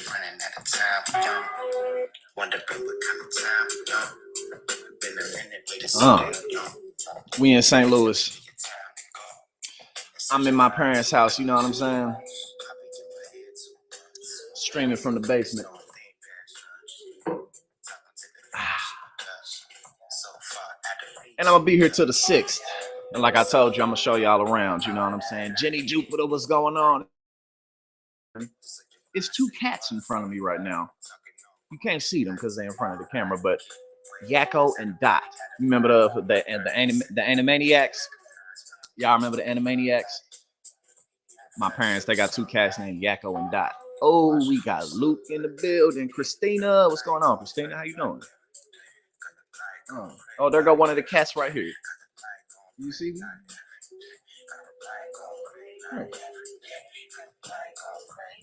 Running out of time, young. Wonder what kind of time, young. Been a minute, wait a second, young. We in St. Louis. I'm in my parents' house, you know what I'm saying? Streaming from the basement. And I'm gonna be here till the 6th. And like I told you, I'm gonna show y'all around, you know what I'm saying? Jenny Jupiter, what's going on? It's two cats in front of me right now. You can't see them because they're in front of the camera, but Yakko and Dot. You remember the Animaniacs? Y'all remember the Animaniacs? My parents, they got two cats named Yakko and Dot. Oh, we got Luke in the building. Christina, what's going on? Christina, how you doing? Oh, there go one of the cats right here. You see me?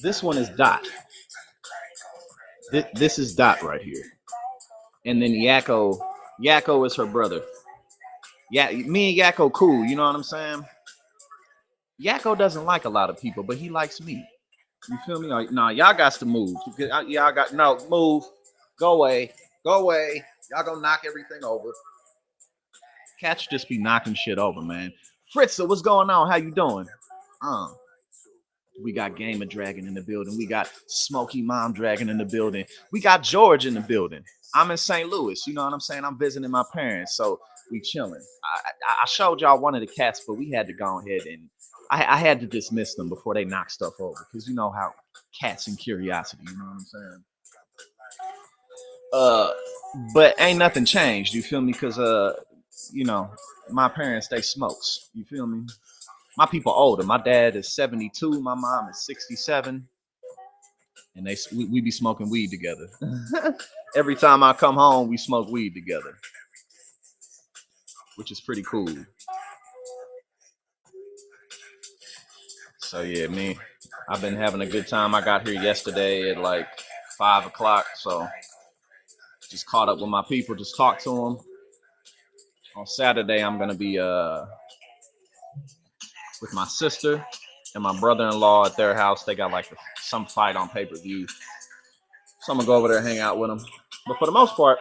This one is Dot. This is Dot right here. And then Yakko is her brother. Yeah, me and Yakko cool, you know what I'm saying? Yakko doesn't like a lot of people, but he likes me. You feel me? Nah, y'all got to move. Y'all got no move. Go away. Go away. Y'all gonna knock everything over. Cats just be knocking shit over, man. Fritza, what's going on? How you doing? We got Gamer Dragon in the building. We got Smoky Mom Dragon in the building. We got George in the building. I'm in St. Louis. You know what I'm saying? I'm visiting my parents, so we chilling. I showed y'all one of the cats, but we had to go ahead and I had to dismiss them before they knock stuff over because you know how cats and curiosity. You know what I'm saying? But ain't nothing changed. You feel me? Because you know, my parents they smokes. You feel me? My people older. My dad is 72. My mom is 67. And we be smoking weed together. Every time I come home, we smoke weed together, which is pretty cool. So yeah, me, I've been having a good time. I got here yesterday at like 5 o'clock, so just caught up with my people, just talked to them. On Saturday, I'm gonna be with my sister and my brother-in-law at their house. They got like some fight on pay-per-view, so I'm gonna go over there and hang out with them. But for the most part,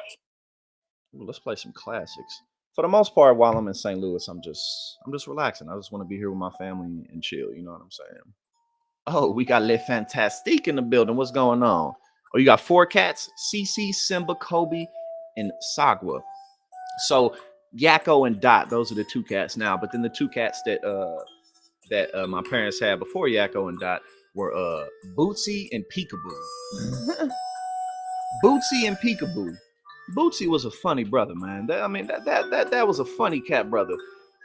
let's play some classics. For the most part, while I'm in St. Louis, I'm just relaxing. I just want to be here with my family and chill. You know what I'm saying? Oh, we got Le Fantastique in the building. What's going on? Oh, you got 4 cats: Cece, Simba, Kobe, and Sagwa. So Yakko and Dot, those are the 2 cats now. But then the 2 cats that my parents had before Yakko and Dot were Bootsy and Peekaboo. Bootsy and Peekaboo. Bootsy was a funny brother, man. That was a funny cat brother.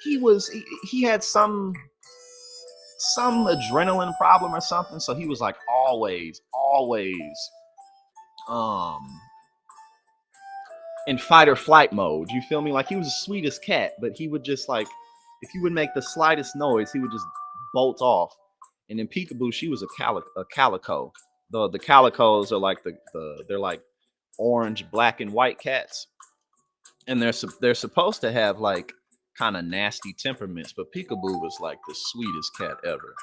He had some adrenaline problem or something, so he was like always in fight or flight mode. You feel me? Like he was the sweetest cat, but he would just like if you would make the slightest noise, he would just bolt off. And then Peekaboo, she was a calico. The calicos are like they're like orange, black, and white cats, and they're supposed to have like kind of nasty temperaments, but Peekaboo was like the sweetest cat ever.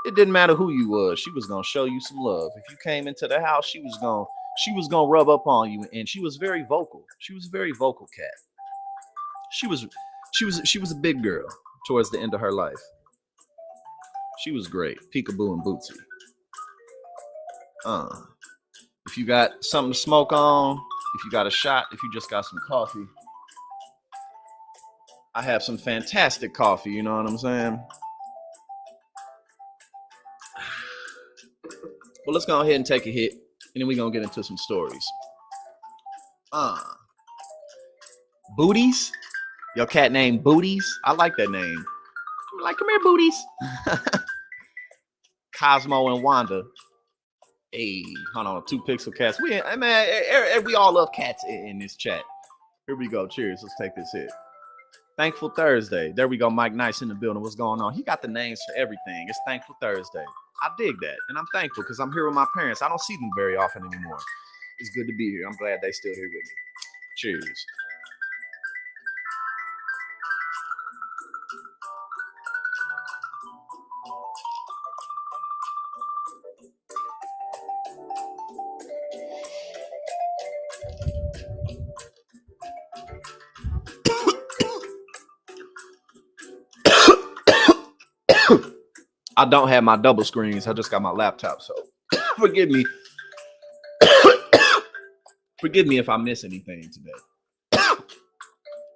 It didn't matter who you was, she was gonna show you some love. If you came into the house, she was gonna rub up on you, and she was very vocal. She was a very vocal cat. She was a big girl towards the end of her life. She was great. Peekaboo and Bootsy. If you got something to smoke on, if you got a shot, if you just got some coffee, I have some fantastic coffee, you know what I'm saying? Well, let's go ahead and take a hit, and then we're going to get into some stories. Booties? Your cat named Booties? I like that name. Like, come here, Booties. Cosmo and Wanda. Hey, hold on, 2 pixel cats. We all love cats in this chat. Here we go. Cheers. Let's take this hit. Thankful Thursday. There we go. Mike Nice in the building. What's going on? He got the names for everything. It's Thankful Thursday. I dig that. And I'm thankful because I'm here with my parents. I don't see them very often anymore. It's good to be here. I'm glad they're still here with me. Cheers. I don't have my double screens. I just got my laptop, so forgive me. Forgive me if I miss anything today.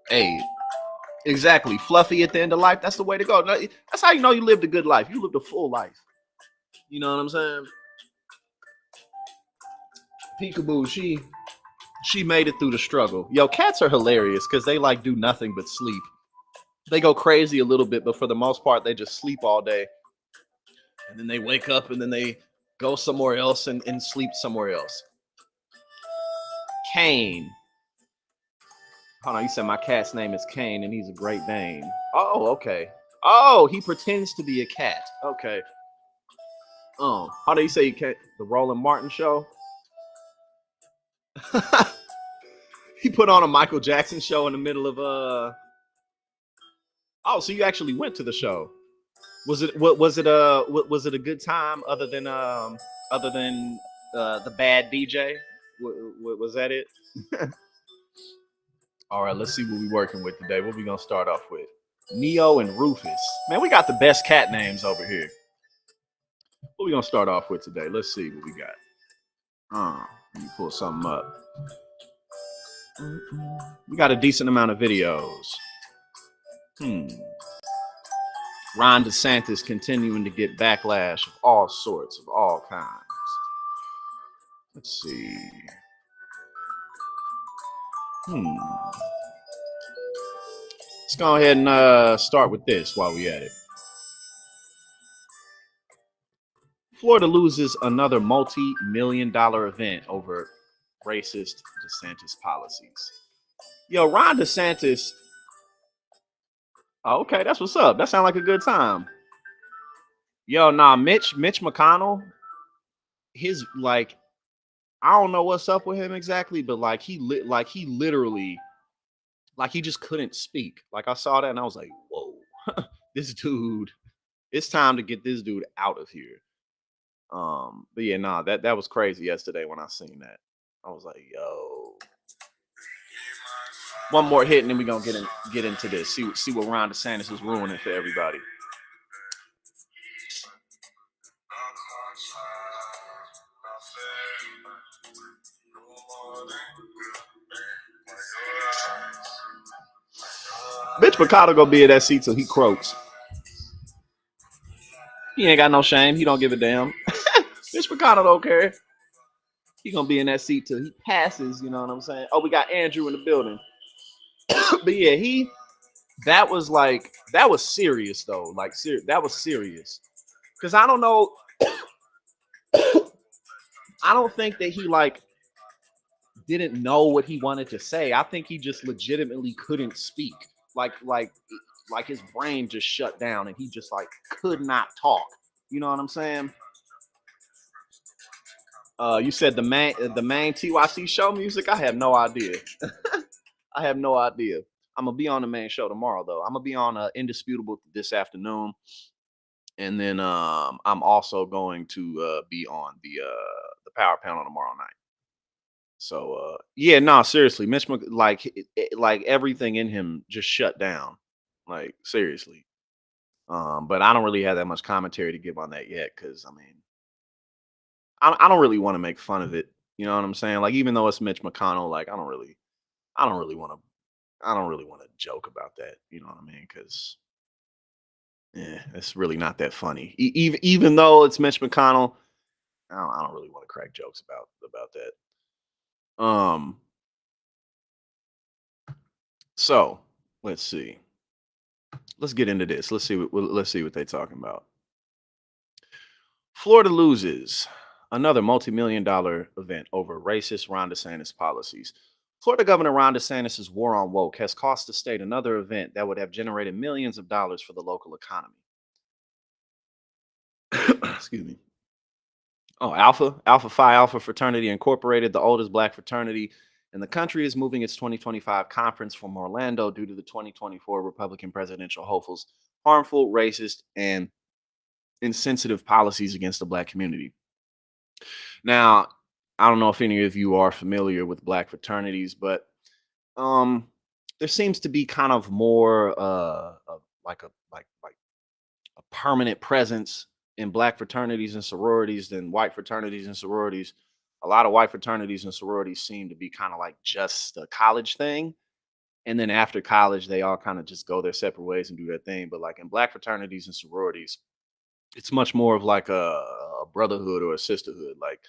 Hey, exactly. Fluffy at the end of life. That's the way to go. That's how you know you lived a good life. You lived a full life. You know what I'm saying? Peekaboo, she made it through the struggle. Yo, cats are hilarious because they like do nothing but sleep. They go crazy a little bit, but for the most part, they just sleep all day. And then they wake up and then they go somewhere else and sleep somewhere else. Kane. Hold on, you said my cat's name is Kane and he's a Great Dane. Oh, okay. Oh, he pretends to be a cat. Okay. Oh, how do you say you can't? The Roland Martin show? He put on a Michael Jackson show in the middle of Oh, so you actually went to the show? Was it was it a good time other than the bad DJ? Was that it? All right, let's see what we're working with today. What we gonna start off with? Neo and Rufus. Man, we got the best cat names over here. What we gonna start off with today? Let's see what we got. Let me pull something up. We got a decent amount of videos. Ron DeSantis continuing to get backlash of all sorts, of all kinds. Let's see. Let's go ahead and start with this while we at it. Florida loses another multi-million-dollar event over racist DeSantis policies. Yo, Ron DeSantis. Oh, okay, that's what's up. That sounds like a good time. Yo, nah, Mitch McConnell. His like, I don't know what's up with him exactly, but like he literally, like he just couldn't speak. Like I saw that and I was like, whoa, this dude. It's time to get this dude out of here. But yeah, nah, that was crazy yesterday when I seen that. I was like, yo. One more hit and then we're gonna get into this. See what Ron DeSantis is ruining for everybody. Mitch McConnell gonna be in that seat till he croaks. He ain't got no shame. He don't give a damn. Mitch McConnell don't care. He gonna be in that seat till he passes. You know what I'm saying? Oh, we got Andrew in the building. But yeah, that was serious though. Like that was serious. Cause I don't know. I don't think that he like didn't know what he wanted to say. I think he just legitimately couldn't speak. Like his brain just shut down and he just like could not talk. You know what I'm saying? You said the main TYC show music. I have no idea. I have no idea. I'm gonna be on the main show tomorrow though. I'm gonna be on Indisputable this afternoon, and then I'm also going to be on the Power Panel tomorrow night. So yeah, no, seriously, Mitch like everything in him just shut down, like seriously. But I don't really have that much commentary to give on that yet, because I mean, I don't really want to make fun of it. You know what I'm saying? Like even though it's Mitch McConnell, like I don't really want to joke about that. You know what I mean? Because yeah, it's really not that funny. Even though it's Mitch McConnell, I don't really want to crack jokes about that. So let's see. Let's get into this. Let's see what they're talking about. Florida loses another multi-million-dollar event over racist Ron DeSantis policies. Florida Governor Ron DeSantis' war on woke has cost the state another event that would have generated millions of dollars for the local economy. Excuse me. Oh, Alpha Phi Alpha Fraternity Incorporated, the oldest black fraternity in the country, is moving its 2025 conference from Orlando due to the 2024 Republican presidential hopefuls' harmful, racist, and insensitive policies against the black community. Now, I don't know if any of you are familiar with black fraternities, but there seems to be kind of more like a permanent presence in black fraternities and sororities than white fraternities and sororities. A lot of white fraternities and sororities seem to be kind of like just a college thing. And then after college, they all kind of just go their separate ways and do their thing. But like in black fraternities and sororities, it's much more of like a brotherhood or a sisterhood, like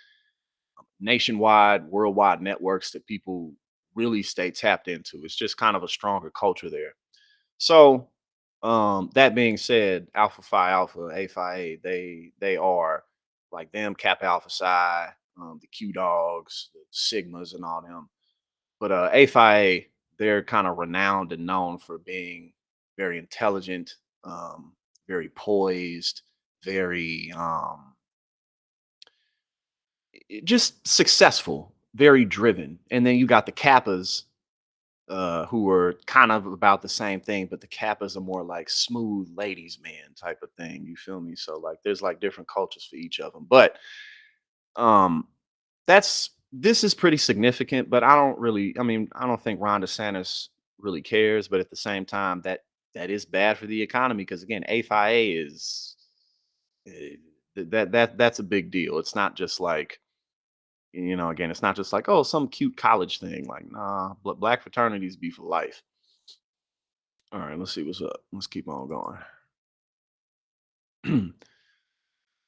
nationwide, worldwide networks that people really stay tapped into. It's just kind of a stronger culture there. So, that being said, Alpha Phi Alpha, A Phi A, they are like them, Kappa Alpha Psi, the Q Dogs, the Sigmas, and all them. But A Phi A, they're kind of renowned and known for being very intelligent, um, very poised, very just successful, very driven. And then you got the Kappas, who were kind of about the same thing, but the Kappas are more like smooth ladies man type of thing. You feel me? So like there's like different cultures for each of them. But um that's this is pretty significant, but I mean, I don't think Ron DeSantis really cares, but at the same time that is bad for the economy because again, A is eh, that's a big deal. It's not just like again, it's not just like, oh, some cute college thing. Like, nah, black fraternities be for life. All right, let's see what's up. Let's keep on going.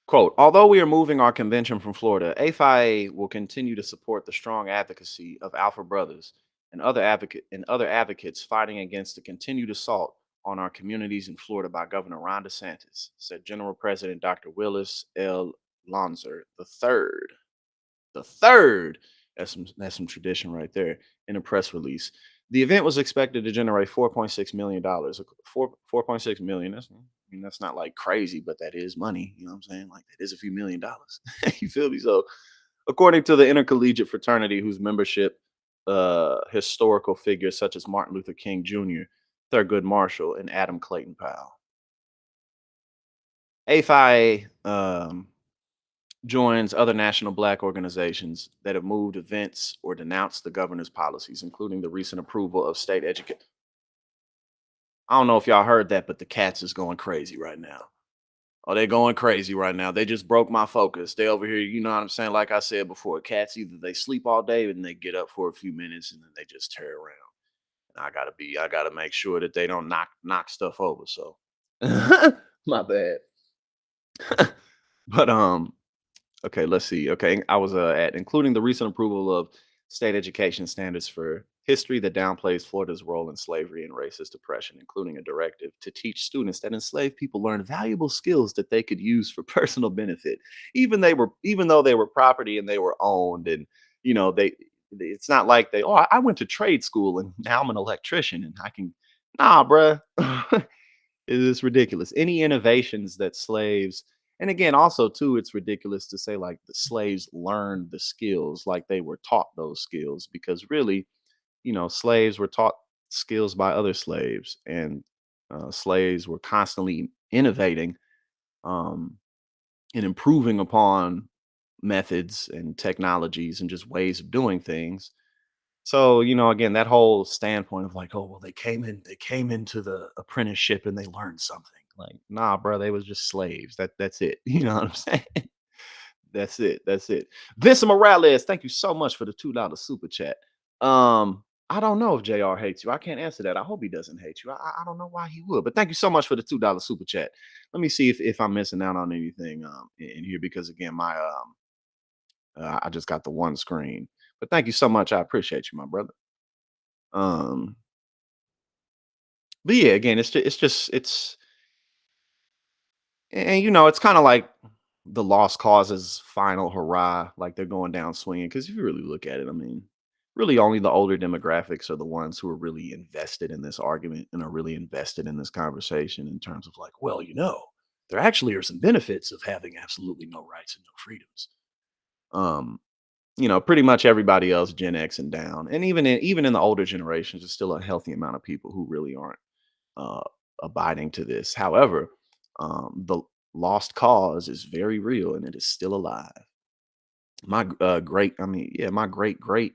Quote, although we are moving our convention from Florida, AFIA will continue to support the strong advocacy of Alpha Brothers and other advocates fighting against the continued assault on our communities in Florida by Governor Ron DeSantis, said General President Dr. Willis L. Lonzer III. The third. That's some tradition right there in a press release. The event was expected to generate $4.6 million. 4.6 million. That's not like crazy, but that is money. You know what I'm saying? Like that is a few $1,000,000. You feel me? So, according to the intercollegiate fraternity, whose membership historical figures such as Martin Luther King Jr., Thurgood Marshall, and Adam Clayton Powell. AFIA joins other national black organizations that have moved events or denounced the governor's policies, including the recent approval of state education. I don't know if y'all heard that, but the cats is going crazy right now. Oh, they're going crazy right now. They just broke my focus. They over here, you know what I'm saying? Like I said before, cats either they sleep all day and they get up for a few minutes and then they just tear around. And I gotta make sure that they don't knock stuff over. So my bad. But okay, let's see. Okay, I was at including the recent approval of state education standards for history that downplays Florida's role in slavery and racist oppression, including a directive to teach students that enslaved people learned valuable skills that they could use for personal benefit, even though they were property and they were owned, and they. It's not like they. Oh, I went to trade school and now I'm an electrician and I can. Nah, bruh. It is ridiculous. Any innovations that slaves and again, also too, it's ridiculous to say like the slaves learned the skills like they were taught those skills because really, slaves were taught skills by other slaves, and slaves were constantly innovating um, and improving upon methods and technologies and just ways of doing things. So, again, that whole standpoint of like, oh, well, they came into the apprenticeship and they learned something. Like, nah, bro, they was just slaves. That's it. You know what I'm saying? That's it. That's it. Vincent Morales, thank you so much for the $2 super chat. I don't know if JR hates you. I can't answer that. I hope he doesn't hate you. I don't know why he would, but thank you so much for the $2 super chat. Let me see if I'm missing out on anything in here because again, my I just got the one screen. But thank you so much. I appreciate you, my brother. Um, but yeah, again, it's kind of like the lost causes final hurrah, like they're going down swinging. Because if you really look at it, I mean, really only the older demographics are the ones who are really invested in this argument and are really invested in this conversation in terms of like, well, there actually are some benefits of having absolutely no rights and no freedoms. Um, pretty much everybody else, Gen X and down, and even in the older generations, there's still a healthy amount of people who really aren't uh, abiding to this. However, the lost cause is very real and it is still alive. My great great,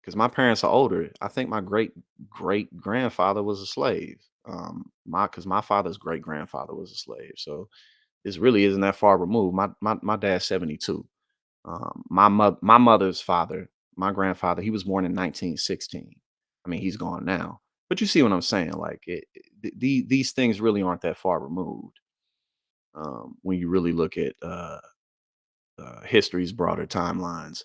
because my parents are older. I think my great great grandfather was a slave. Because my father's great grandfather was a slave, so this really isn't that far removed. My dad's 72. My mother's father, my grandfather, he was born in 1916. I mean, he's gone now, but you see what I'm saying? Like, these things really aren't that far removed when you really look at history's broader timelines.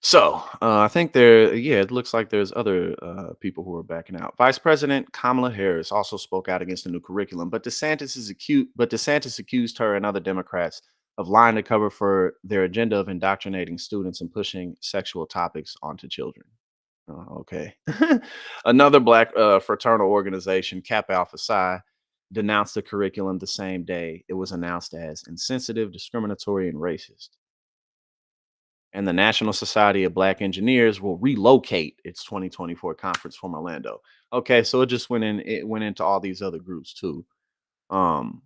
So I think yeah, it looks like there's other people who are backing out. Vice President Kamala Harris also spoke out against the new curriculum, but DeSantis accused her and other Democrats of lying to cover for their agenda of indoctrinating students and pushing sexual topics onto children. Okay. Another black fraternal organization, Kappa Alpha Psi, denounced the curriculum the same day it was announced as insensitive, discriminatory, and racist. And the National Society of Black Engineers will relocate its 2024 conference from Orlando. Okay, so it went into all these other groups too. Um,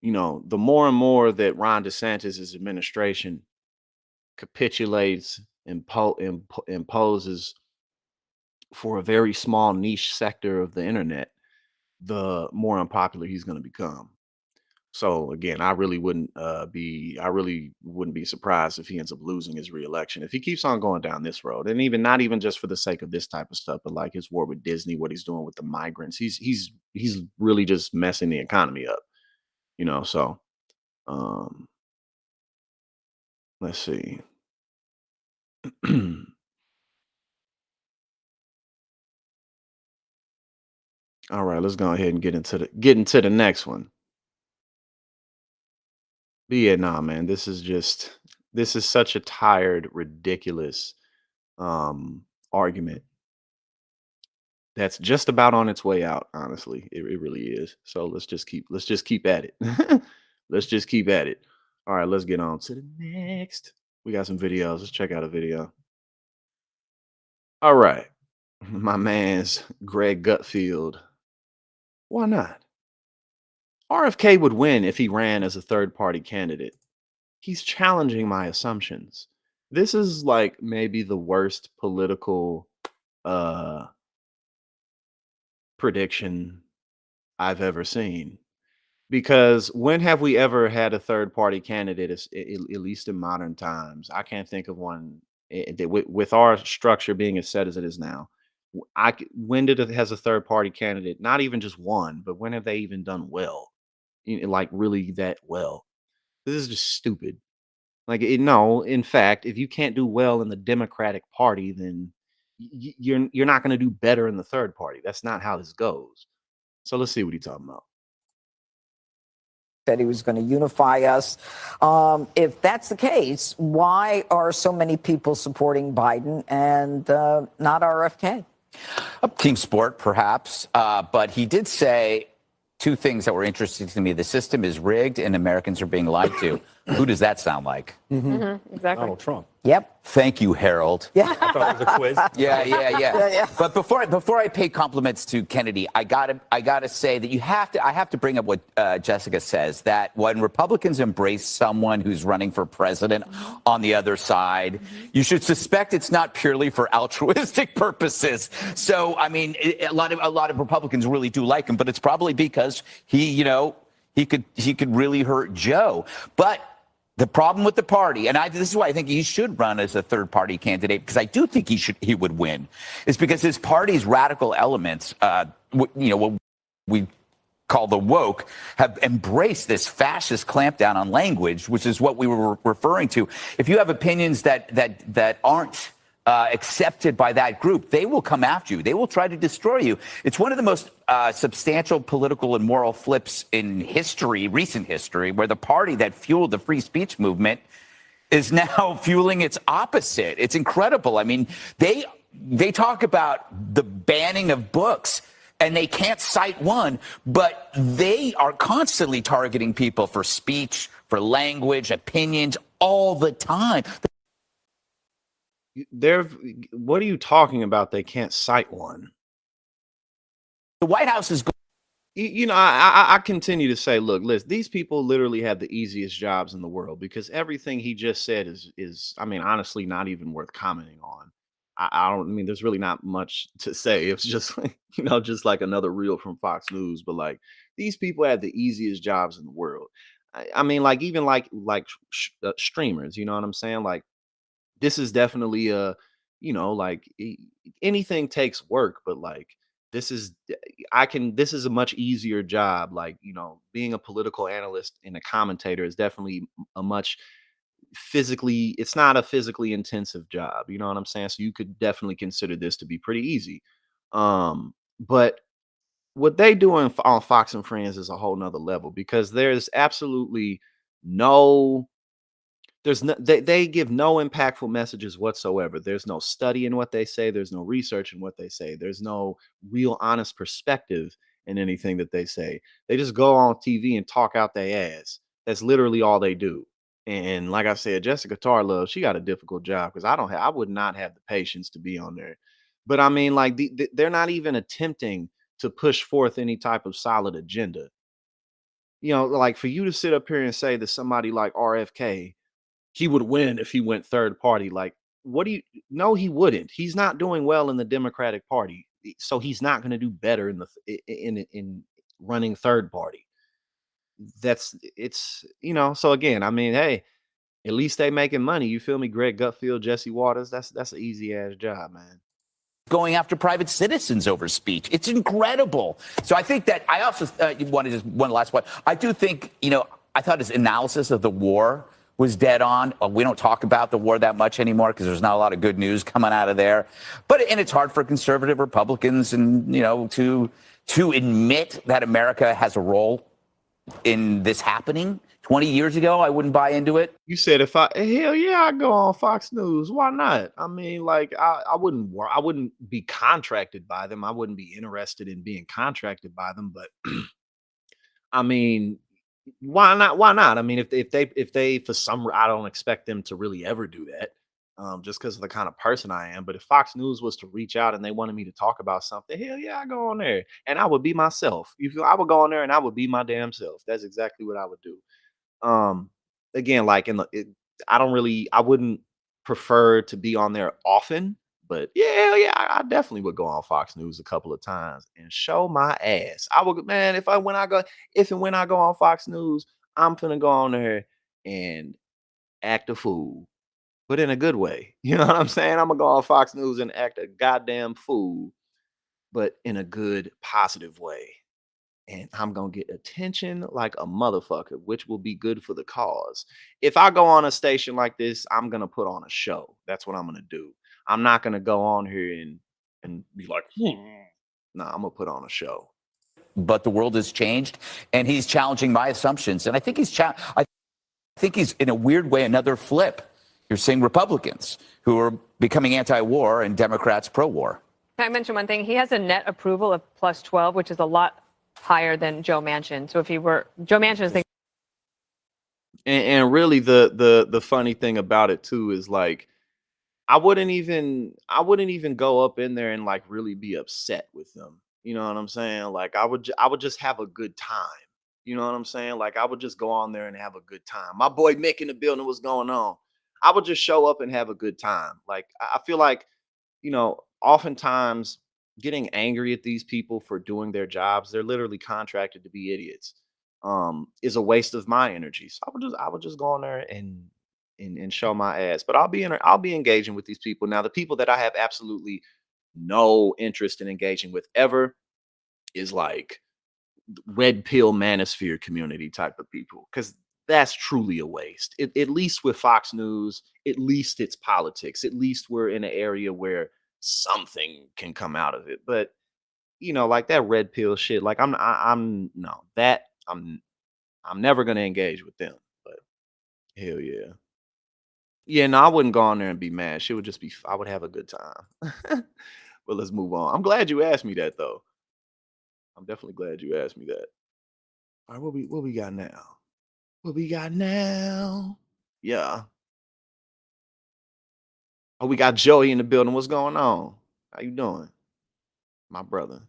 the more and more that Ron DeSantis' administration capitulates and imposes for a very small niche sector of the internet, the more unpopular he's going to become. So again, I really wouldn't be surprised if he ends up losing his reelection if he keeps on going down this road. And even not even just for the sake of this type of stuff, but like his war with Disney, what he's doing with the migrants. He's really just messing the economy up, so um let's see. All right, let's go ahead and get into the next one. But yeah, nah, man, this is such a tired, ridiculous argument that's just about on its way out, honestly. It really is. So let's just keep at it. Let's just keep at it. All right, let's get on to the next. We got some videos. Let's check out a video. All right. My man's Greg Gutfield. Why not? RFK would win if he ran as a third party candidate. He's challenging my assumptions. This is like maybe the worst political uh prediction I've ever seen. Because when have we ever had a third party candidate, at least in modern times? I can't think of one that with our structure being as set as it is now. When did it has a third party candidate? Not even just one, but when have they even done well? Like really that well? This is just stupid. Like no, in fact, if you can't do well in the Democratic Party, then you're not going to do better in the third party. That's not how this goes. So let's see what he's talking about. Said he was going to unify us. If that's the case, why are so many people supporting Biden and not RFK? A team sport, perhaps. But he did say two things that were interesting to me. The system is rigged and Americans are being lied to. Who does that sound like? Exactly. Donald Trump. Yep. Thank you, Harold. Yeah. I thought it was a quiz. Yeah. But before I pay compliments to Kennedy, I gotta say that I have to bring up what Jessica says, that when Republicans embrace someone who's running for president on the other side, you should suspect it's not purely for altruistic purposes. So I mean, a lot of Republicans really do like him, but it's probably because he could really hurt Joe. But the problem with the party, and this is why I think he should run as a third-party candidate, because I do think he would win, is because his party's radical elements, what we call the woke, have embraced this fascist clampdown on language, which is what we were referring to. If you have opinions that aren't accepted by that group, they will come after you. They will try to destroy you. It's one of the most substantial political and moral flips in history, recent history, where the party that fueled the free speech movement is now fueling its opposite. It's incredible. I mean, they talk about the banning of books, and they can't cite one, but they are constantly targeting people for speech, for language, opinions, all the time. What are you talking about? They can't cite one. The White House is. I continue to say, look, listen, these people literally have the easiest jobs in the world, because everything he just said is I mean, honestly, not even worth commenting on. I don't I mean, there's really not much to say. It's just like, just like another reel from Fox News. But like these people have the easiest jobs in the world. I mean, like even streamers. You know what I'm saying? Like this is definitely like anything takes work, but like this is this is a much easier job. Like being a political analyst and a commentator is definitely a much physically it's not a physically intensive job, you know what I'm saying? So you could definitely consider this to be pretty easy. But what they do on Fox and Friends is a whole nother level because there's absolutely no they give no impactful messages whatsoever. There's no study in what they say, there's no research in what they say, there's no real honest perspective in anything that they say. They just go on TV and talk out their ass. That's literally all they do. And like I said, Jessica Tarlove, she got a difficult job because I would not have the patience to be on there. But I mean, like they're not even attempting to push forth any type of solid agenda. Like for you to sit up here and say that somebody like RFK, he would win if he went third party. Like, what do you no, he wouldn't. He's not doing well in the Democratic Party. So he's not going to do better in in running third party. So again, I mean, hey, at least they making money. You feel me? Greg Gutfield, Jesse Waters. That's an easy ass job, man. Going after private citizens over speech. It's incredible. So I think that I also wanted just one last one. I do think, I thought his analysis of the war was dead on. We don't talk about the war that much anymore because there's not a lot of good news coming out of there. And it's hard for conservative Republicans and, to admit that America has a role in this happening. 20 years ago, I wouldn't buy into it. You said hell yeah, I go on Fox News. Why not? I mean, like I wouldn't be contracted by them. I wouldn't be interested in being contracted by them, but I mean, why not? Why not? I mean, if they for some I don't expect them to really ever do that. Just because of the kind of person I am. But if Fox News was to reach out and they wanted me to talk about something, hell yeah, I go on there and I would be myself. I would go on there and I would be my damn self. That's exactly what I would do. Again, like I wouldn't prefer to be on there often, but yeah, I definitely would go on Fox News a couple of times and show my ass. I would, man, if and when I go on Fox News, I'm gonna go on there and act a fool, but in a good way. You know what I'm saying? I'm gonna go on Fox News and act a goddamn fool, but in a good, positive way. And I'm gonna get attention like a motherfucker, which will be good for the cause. If I go on a station like this, I'm gonna put on a show. That's what I'm gonna do. I'm not gonna go on here and be like, nah, I'm gonna put on a show. But the world has changed, and he's challenging my assumptions. And I think I think he's in a weird way another flip. You're seeing Republicans who are becoming anti-war and Democrats pro-war. Can I mention one thing? He has a net approval of plus 12, which is a lot higher than Joe Manchin. So if he were Joe Manchin is thinking. And really the funny thing about it too is like I wouldn't even go up in there and like really be upset with them. You know what I'm saying? Like I would just have a good time. You know what I'm saying? Like I would just go on there and have a good time. My boy Mick in the building, what's going on? I would just show up and have a good time. Like I feel like, oftentimes getting angry at these people for doing their jobs, they're literally contracted to be idiots. Is a waste of my energy. So I would just go on there and show my ass. But I'll be engaging with these people. Now, the people that I have absolutely no interest in engaging with ever is like red pill manosphere community type of people. Because that's truly a waste. At least with Fox News, at least it's politics. At least we're in an area where something can come out of it. But like that red pill shit, like I'm no that I'm never gonna engage with them. But hell yeah. Yeah, no, I wouldn't go on there and be mad. She would just be I would have a good time. But let's move on. I'm glad you asked me that though. I'm definitely glad you asked me that. All right, what we got now? What we got now? Yeah. Oh, we got Joey in the building. What's going on? How you doing? My brother.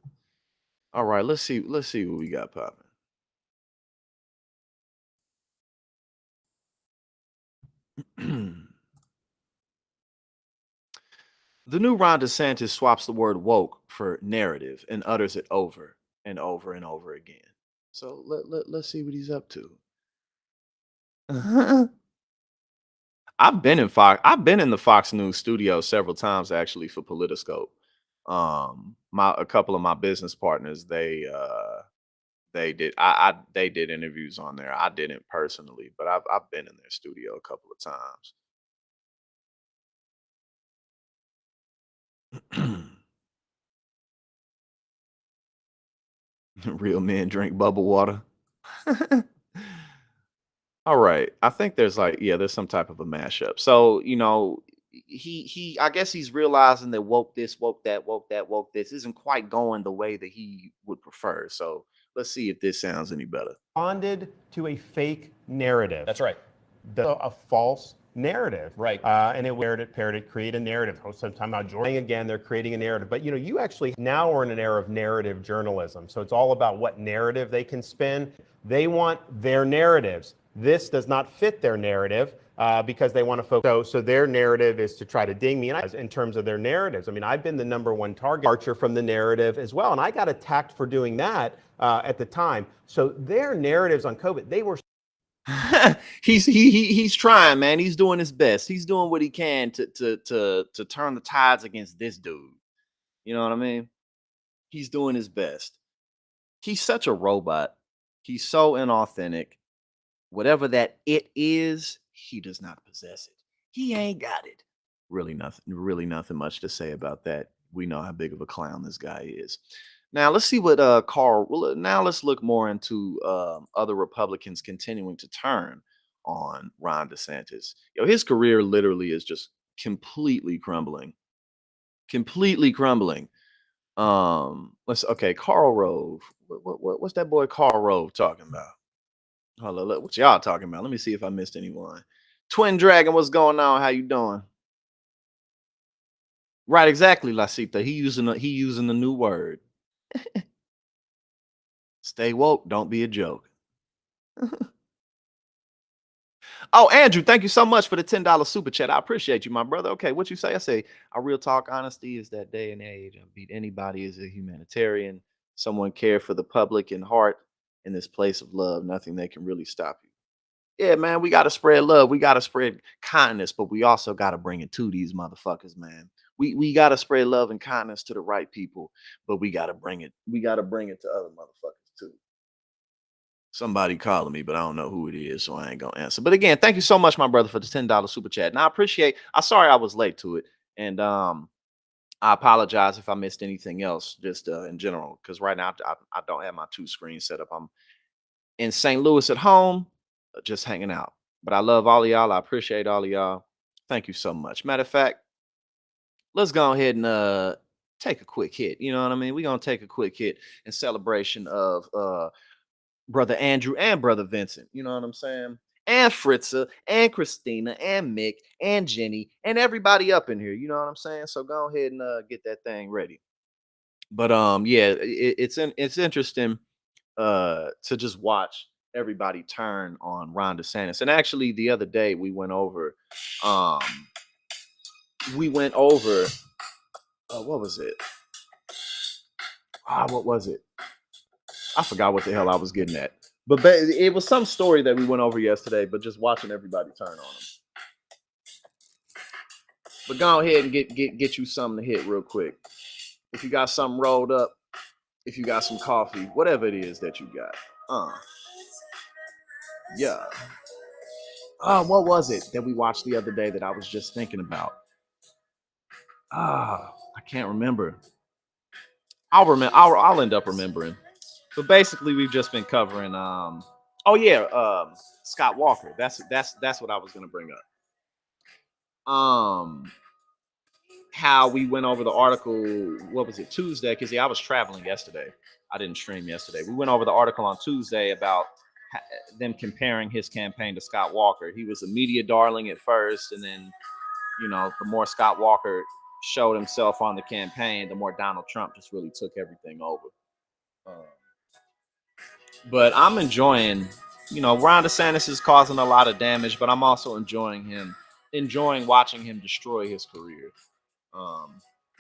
All right, let's see what we got popping. The new Ron DeSantis swaps the word woke for narrative and utters it over and over and over again. So let's see what he's up to. I've been in the Fox News studio several times actually for Politiscope. My a couple of my business partners, they did interviews on there. I didn't personally, but I've been in their studio a couple of times. Real men drink bubble water. All right. I think there's like, yeah, there's some type of a mashup. So, I guess he's realizing that woke this, woke that, woke that, woke this isn't quite going the way that he would prefer. So let's see if this sounds any better. Responded to a fake narrative. That's right. A false narrative. Right. And it parroted, create a narrative. Sometime out joining again, they're creating a narrative. But you actually now are in an era of narrative journalism. So it's all about what narrative they can spin. They want their narratives. This does not fit their narrative because they want to focus. So their narrative is to try to ding me in terms of their narratives. I mean, I've been the #1 target departure from the narrative as well. And I got attacked for doing that at the time. So their narratives on COVID, they were he's trying, man. He's doing his best. He's doing what he can to turn the tides against this dude. You know what I mean? He's doing his best. He's such a robot. He's so inauthentic. Whatever that it is, he does not possess it. He ain't got it. Really nothing much to say about that. We know how big of a clown this guy is. Now let's see what Carl. Well, now let's look more into other Republicans continuing to turn on Ron DeSantis. His career literally is just completely crumbling. Completely crumbling. Karl Rove. What's that boy Karl Rove talking about? Hold on, look, what y'all talking about? Let me see if I missed anyone. Twin Dragon, what's going on? How you doing? Right, exactly, Lasita. He using the new word. Stay woke, don't be a joke. Oh, Andrew, thank you so much for the $10 super chat. I appreciate you, my brother. Okay, what you say? I say, our real talk honesty is that day and age. I beat anybody as a humanitarian, someone care for the public and heart in this place of love. Nothing that can really stop you. Yeah, man, we got to spread love. We got to spread kindness, but we also got to bring it to these motherfuckers, man. We got to spread love and kindness to the right people, but we got to bring it. We got to bring it to other motherfuckers too. Somebody calling me, but I don't know who it is, so I ain't gonna answer. But again, thank you so much, my brother, for the $10 super chat. And I appreciate. I'm sorry I was late to it, and I apologize if I missed anything else, just in general, because right now I don't have my two screens set up. I'm in St. Louis at home, just hanging out. But I love all of y'all. I appreciate all of y'all. Thank you so much. Matter of fact, let's go ahead and take a quick hit. You know what I mean? We're gonna take a quick hit in celebration of Brother Andrew and Brother Vincent. You know what I'm saying? And Fritza and Christina and Mick and Jenny and everybody up in here. You know what I'm saying? So go ahead and get that thing ready. But yeah, it's interesting to just watch everybody turn on Ron DeSantis. And actually the other day we went over what was it? What was it? I forgot what the hell I was getting at. But it was some story that we went over yesterday, but just watching everybody turn on him. But go ahead and get you something to hit real quick. If you got something rolled up, if you got some coffee, whatever it is that you got. Yeah. What was it that we watched the other day that I was just thinking about? I can't remember. I'll end up remembering. But basically, we've just been covering. Scott Walker. That's what I was gonna bring up. How we went over the article. What was it, Tuesday? Because I was traveling yesterday. I didn't stream yesterday. We went over the article on Tuesday about them comparing his campaign to Scott Walker. He was a media darling at first, and then the more Scott Walker showed himself on the campaign, the more Donald Trump just really took everything over. But I'm enjoying, Ron DeSantis is causing a lot of damage, but I'm also enjoying watching him destroy his career.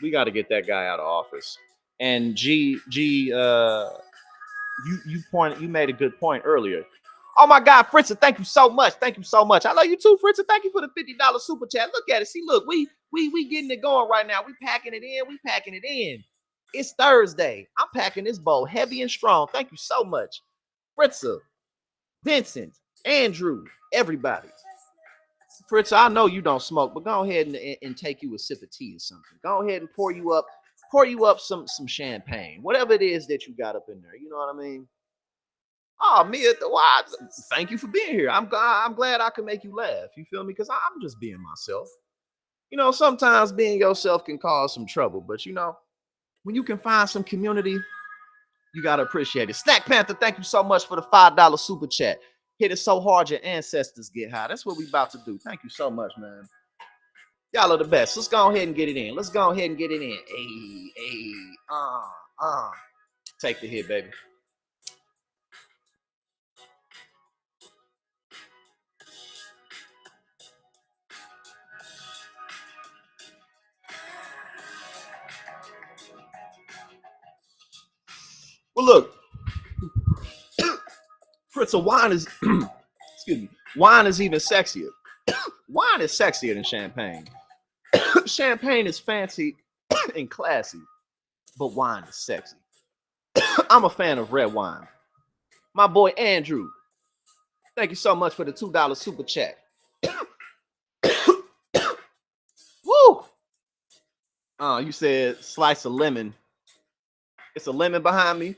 We got to get that guy out of office. And you made a good point earlier. Oh my God, Fritza, thank you so much. Thank you so much. I love you too, Fritza. Thank you for the $50 super chat. Look at it. See, look, we getting it going right now. We packing it in. We packing it in. It's Thursday. I'm packing this bowl heavy and strong. Thank you so much, Fritza, Vincent, Andrew, everybody. Fritza, I know you don't smoke, but go ahead and take you a sip of tea or something. Go ahead and pour you up some champagne, whatever it is that you got up in there. You know what I mean? Oh, Mia, why? Thank you for being here. I'm glad I could make you laugh. You feel me? Because I'm just being myself. You know, sometimes being yourself can cause some trouble, but you know, when you can find some community, you gotta appreciate it. Snack Panther, thank you so much for the $5 super chat. Hit it so hard your ancestors get high. That's what we about to do. Thank you so much, man. Y'all are the best. Let's go ahead and get it in. Let's go ahead and get it in. Take the hit, baby. Well, look, Fritz, wine is, excuse me, wine is even sexier. Wine is sexier than champagne. Champagne is fancy and classy, but wine is sexy. I'm a fan of red wine. My boy Andrew, thank you so much for the $2 super chat. Woo! You said slice of lemon. It's a lemon behind me.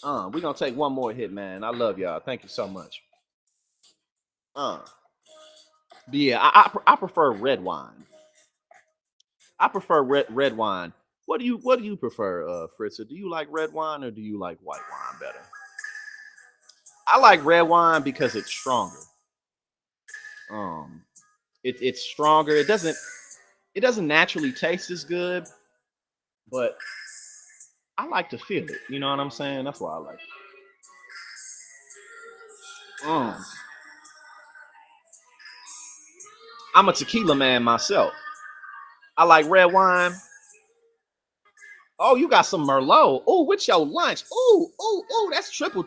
We're gonna take one more hit, man. I love y'all. Thank you so much. But yeah, I prefer red wine. I prefer red wine. What do you prefer, Fritza? Do you like red wine or do you like white wine better? I like red wine because it's stronger. It's stronger. It doesn't naturally taste as good, but I like to feel it. You know what I'm saying? That's why I like it. I'm a tequila man myself. I like red wine. Oh, you got some Merlot. Oh, with your lunch. Oh, that's triple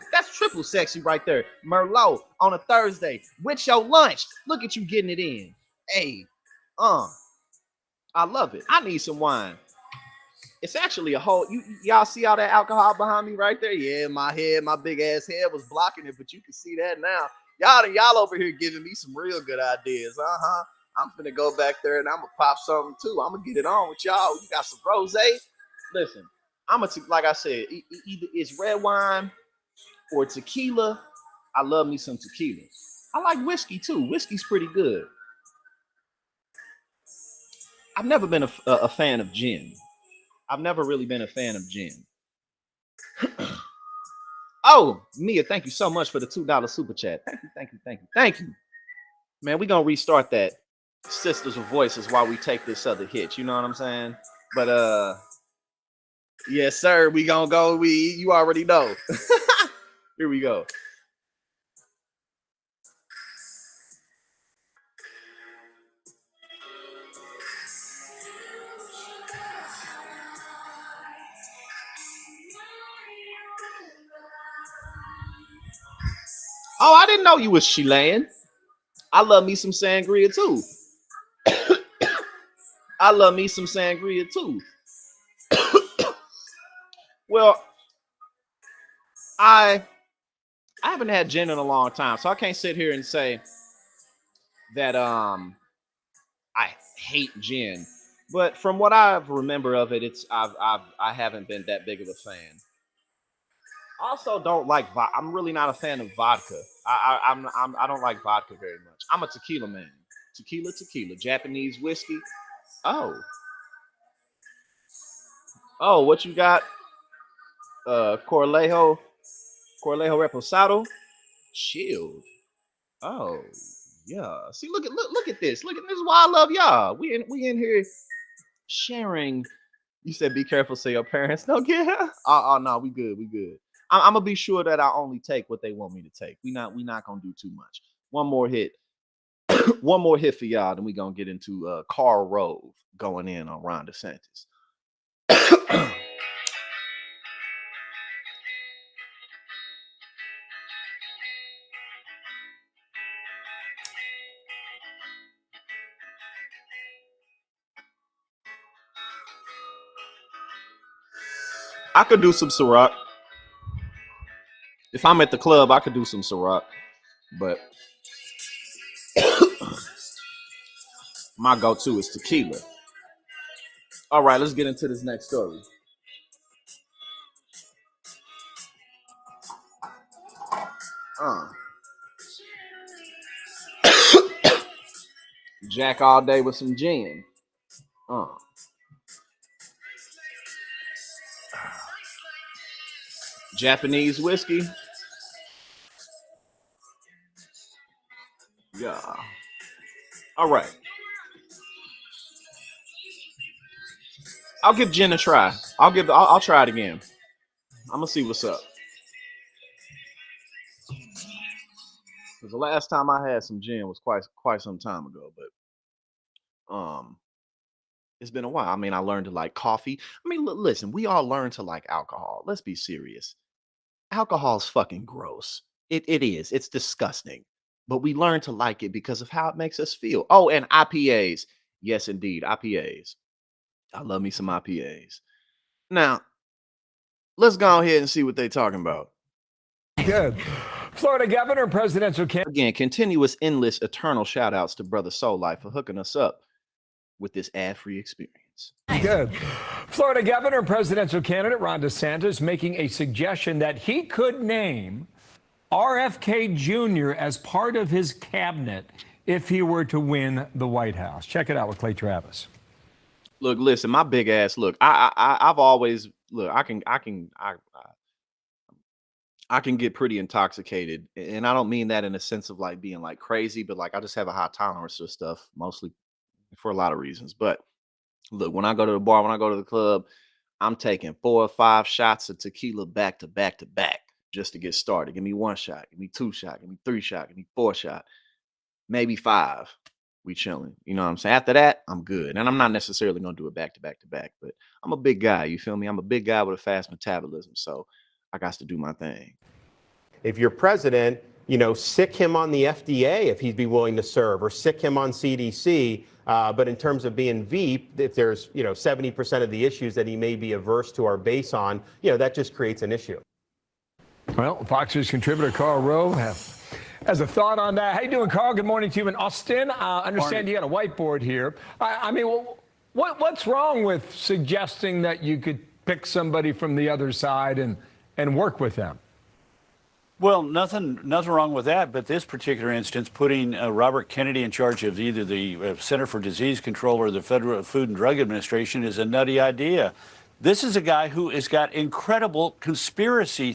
sexy right there. Merlot on a Thursday with your lunch. Look at you getting it in. Hey, I love it. I need some wine. It's actually a whole, y'all see all that alcohol behind me right there? Yeah, my big ass head was blocking it, but you can see that now. Y'all over here giving me some real good ideas. I'm finna go back there and I'm gonna pop something too. I'm gonna get it on with y'all. You got some rosé? Listen, like I said, either it's red wine or tequila. I love me some tequila. I like whiskey too. Whiskey's pretty good. I've never been a fan of gin. I've never really been a fan of gin. Oh, Mia, thank you so much for the $2 super chat. Thank you. Man, we're gonna restart that Sisters of Voices while we take this other hit. You know what I'm saying? But yes, sir. We gonna go. You already know. Here we go. Oh, I didn't know you was Chilean. I love me some sangria too. Well, I haven't had gin in a long time, so I can't sit here and say that I hate gin. But from what I remember of it, I haven't been that big of a fan. I also don't like I'm really not a fan of vodka. I don't like vodka very much. I'm a tequila man. Tequila, Japanese whiskey. Oh, what you got? Corlejo Reposado, chilled. Oh, yeah. See, look at this. Look at this. Is why I love y'all. We in here sharing. You said be careful so your parents don't get. Oh no, we good. I'm gonna be sure that I only take what they want me to take. We not gonna do too much. One more hit. One more hit for y'all, then we gonna get into Karl Rove going in on Ron DeSantis. I could do some Ciroc. If I'm at the club, I could do some Ciroc, but my go-to is tequila. All right, let's get into this next story. Jack all day with some gin. Japanese whiskey. Yeah. All right. I'll give gin a try. I'll try it again. I'm gonna see what's up. Because the last time I had some gin was quite some time ago, but it's been a while. I mean, I learned to like coffee. I mean, listen, we all learn to like alcohol. Let's be serious. Alcohol's fucking gross. It is. It's disgusting. But we learn to like it because of how it makes us feel. Oh, and IPAs. Yes, indeed, IPAs. I love me some IPAs. Now, let's go ahead and see what they're talking about. Good. Florida governor, presidential candidate. Again, continuous, endless, eternal shout outs to Brother Soul Life for hooking us up with this ad-free experience. Good. Florida governor, presidential candidate Ron DeSantis making a suggestion that he could name RFK Jr. as part of his cabinet if he were to win the White House. Check it out with Clay Travis. Look, listen, my big ass. Look, I've always look. I can get pretty intoxicated, and I don't mean that in a sense of like being like crazy, but like I just have a high tolerance for stuff, mostly for a lot of reasons. But look, when I go to the bar, when I go to the club, I'm taking 4 or 5 shots of tequila back to back to back just to get started. Give me 1 shot, give me 2 shot, give me 3 shot, give me 4 shot, maybe 5. We chilling. You know what I'm saying? After that, I'm good. And I'm not necessarily going to do it back to back to back, but I'm a big guy. You feel me? I'm a big guy with a fast metabolism. So I got to do my thing. If you're president, sick him on the FDA if he'd be willing to serve, or sick him on CDC. But in terms of being veep, if there's, 70% of the issues that he may be averse to our base on, that just creates an issue. Well, Fox News contributor Karl Rove has a thought on that. How you doing, Karl? Good morning to you in Austin. I understand you got a whiteboard here. I mean, what's wrong with suggesting that you could pick somebody from the other side and work with them? Well, nothing wrong with that. But this particular instance, putting Robert Kennedy in charge of either the Center for Disease Control or the Federal Food and Drug Administration is a nutty idea. This is a guy who has got incredible conspiracy.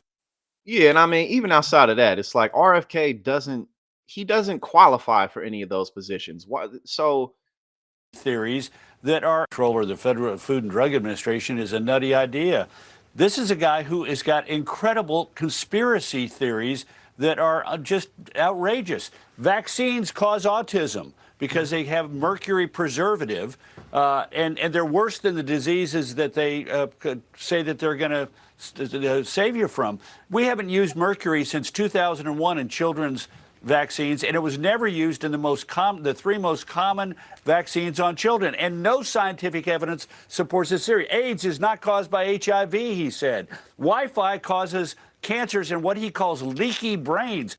Yeah, and I mean, even outside of that, it's like RFK doesn't qualify for any of those positions. Why? So Theories that are control or the Federal Food and Drug Administration is a nutty idea. This is a guy who has got incredible conspiracy theories that are just outrageous. Vaccines cause autism because they have mercury preservative, and they're worse than the diseases that they say that they're going to save you from. We haven't used mercury since 2001 in children's vaccines, and it was never used in the 3 most common vaccines on children. And no scientific evidence supports this theory. AIDS is not caused by HIV, he said. Wi-Fi causes cancers in what he calls leaky brains.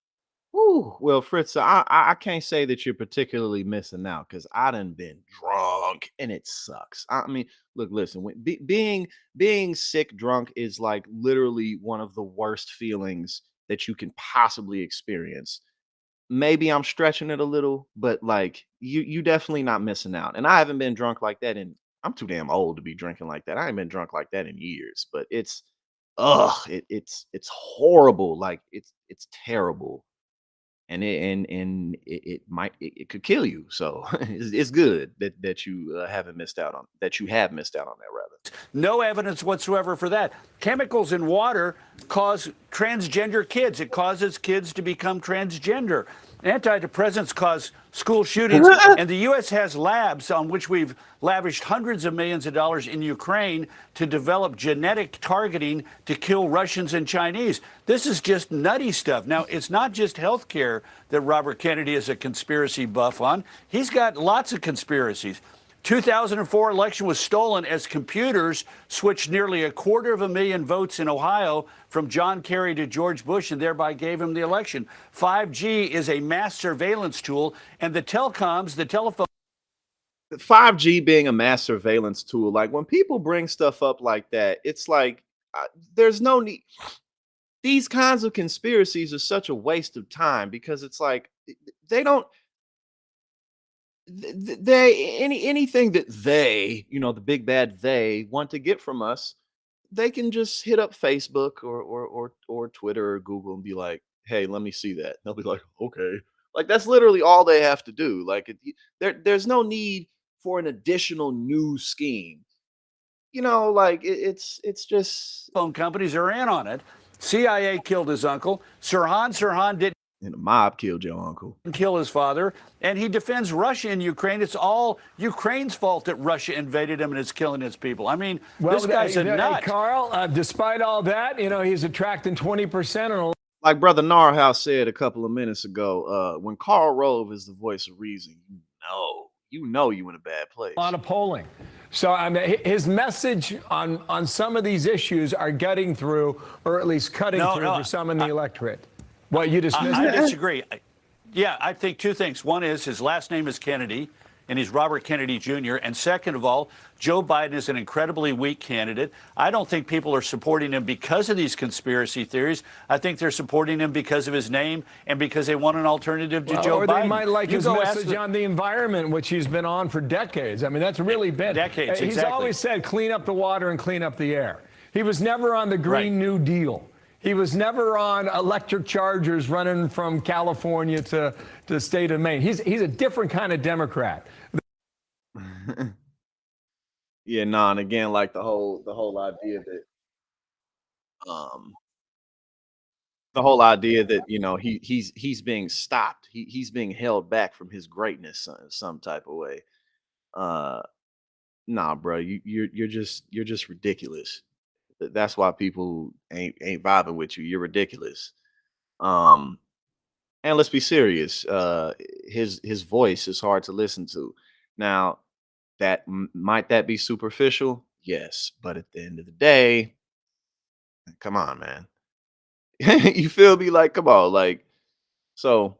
Ooh, well, Fritz, I can't say that you're particularly missing out because I done been drunk and it sucks. I mean, look, listen, being sick drunk is like literally one of the worst feelings that you can possibly experience. Maybe I'm stretching it a little, but like you definitely not missing out. And I haven't been drunk like that I'm too damn old to be drinking like that. I ain't been drunk like that in years, but it's horrible. Like it's terrible. And it could kill you. So it's good that you have missed out on that rather. No evidence whatsoever for that. Chemicals in water cause transgender kids. It causes kids to become transgender. Antidepressants cause school shootings, and the U.S. has labs on which we've lavished hundreds of millions of dollars in Ukraine to develop genetic targeting to kill Russians and Chinese. This is just nutty stuff. Now, it's not just health care that Robert Kennedy is a conspiracy buff on. He's got lots of conspiracies. 2004 election was stolen as computers switched nearly 250,000 votes in Ohio from John Kerry to George Bush and thereby gave him the election. 5G is a mass surveillance tool, and the telephone. 5G being a mass surveillance tool, like when people bring stuff up like that, it's like there's no need. These kinds of conspiracies are such a waste of time because it's like they don't. Anything that they, the big bad they want to get from us, they can just hit up Facebook or Twitter or Google and be like, "Hey, let me see that." They'll be like, "Okay." Like that's literally all they have to do. Like there's no need for an additional news scheme. Like it's just Phone companies are in on it. CIA killed his uncle. Sirhan didn't. And the mob killed your uncle. Kill his father, and he defends Russia in Ukraine. It's all Ukraine's fault that Russia invaded him and is killing its people. I mean, this guy's a nut. Carl, despite all that, he's attracting 20%. Like Brother Narhouse said a couple of minutes ago, when Karl Rove is the voice of reason, you know you in a bad place. A lot of polling. So his message on some of these issues are getting through, or at least cutting through for some in the electorate. Well, you dismiss I that? disagree. Yeah, I think two things. One is his last name is Kennedy, and he's Robert Kennedy Jr. And second of all, Joe Biden is an incredibly weak candidate. I don't think people are supporting him because of these conspiracy theories. I think they're supporting him because of his name and because they want an alternative to Joe Biden. Or they might like his message on the environment, which he's been on for decades. I mean, that's really been decades. He's always said, clean up the water and clean up the air. He was never on the Green New Deal. He was never on electric chargers running from California to the state of Maine. He's a different kind of Democrat. Yeah, and again, like the whole idea that he's being stopped. He's being held back from his greatness in some type of way. Nah, bro, you're just ridiculous. That's why people ain't vibing with you. You're ridiculous. And let's be serious. His voice is hard to listen to. Now, might that be superficial? Yes, but at the end of the day, come on, man. You feel me? Like, come on, like, so.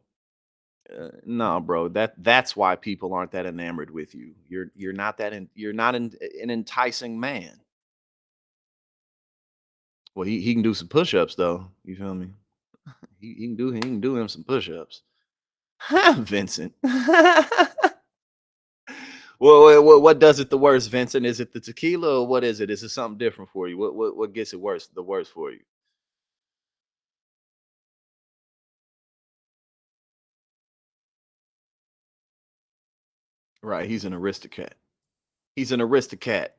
No, bro. That's why people aren't that enamored with you. You're not an enticing man. Well, he can do some push-ups though. You feel me? He can do him some push-ups. Vincent. Well, what does it the worst, Vincent? Is it the tequila or what is it? Is it something different for you? What gets it worse? The worst for you? Right, he's an aristocrat. He's an aristocrat.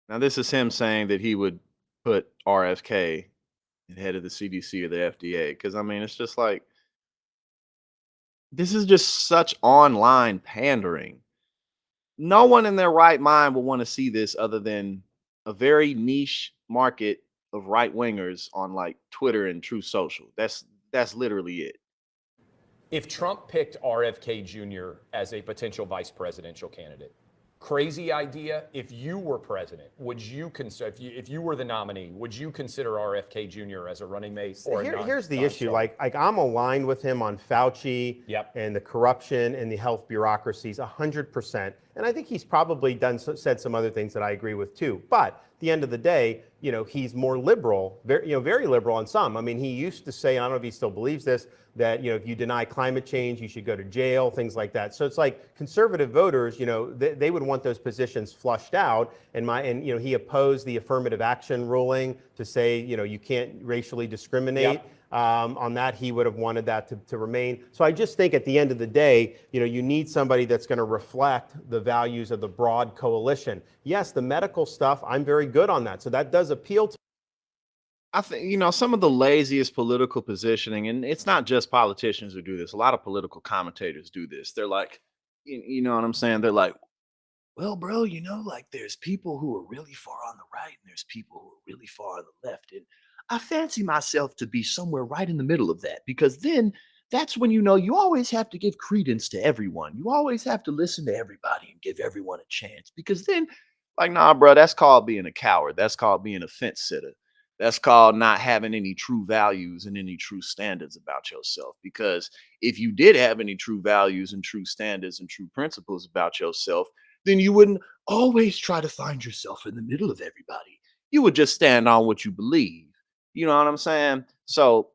Now, this is him saying that he would put RFK head of the CDC or the FDA. Because, I mean, it's just like, this is just such online pandering. No one in their right mind will want to see this other than a very niche market of right-wingers on, like, Twitter and True Social. That's literally it. If Trump picked RFK Jr. as a potential vice presidential candidate, crazy idea. If you were president, would you consider, if you were the nominee, would you consider RFK Jr. as a running mate? Or here's the issue. Like I'm aligned with him on Fauci and the corruption and the health bureaucracies 100%. And I think he's probably said some other things that I agree with too. But at the end of the day, he's more liberal, very liberal on some. I mean, he used to say, I don't know if he still believes this, that, if you deny climate change, you should go to jail, things like that. So it's like conservative voters, they would want those positions flushed out. And he opposed the affirmative action ruling to say, you can't racially discriminate. On that, he would have wanted that to remain. So I just think at the end of the day, you need somebody that's going to reflect the values of the broad coalition. Yes, the medical stuff, I'm very good on that. So that does appeal to I think, some of the laziest political positioning, and it's not just politicians who do this. A lot of political commentators do this. They're like, you know what I'm saying? They're like, well, bro, like there's people who are really far on the right and there's people who are really far on the left. And I fancy myself to be somewhere right in the middle of that, because then that's when you always have to give credence to everyone. You always have to listen to everybody and give everyone a chance, because then, like, nah, bro, that's called being a coward. That's called being a fence sitter. That's called not having any true values and any true standards about yourself. Because if you did have any true values and true standards and true principles about yourself, then you wouldn't always try to find yourself in the middle of everybody. You would just stand on what you believe. You know what I'm saying? So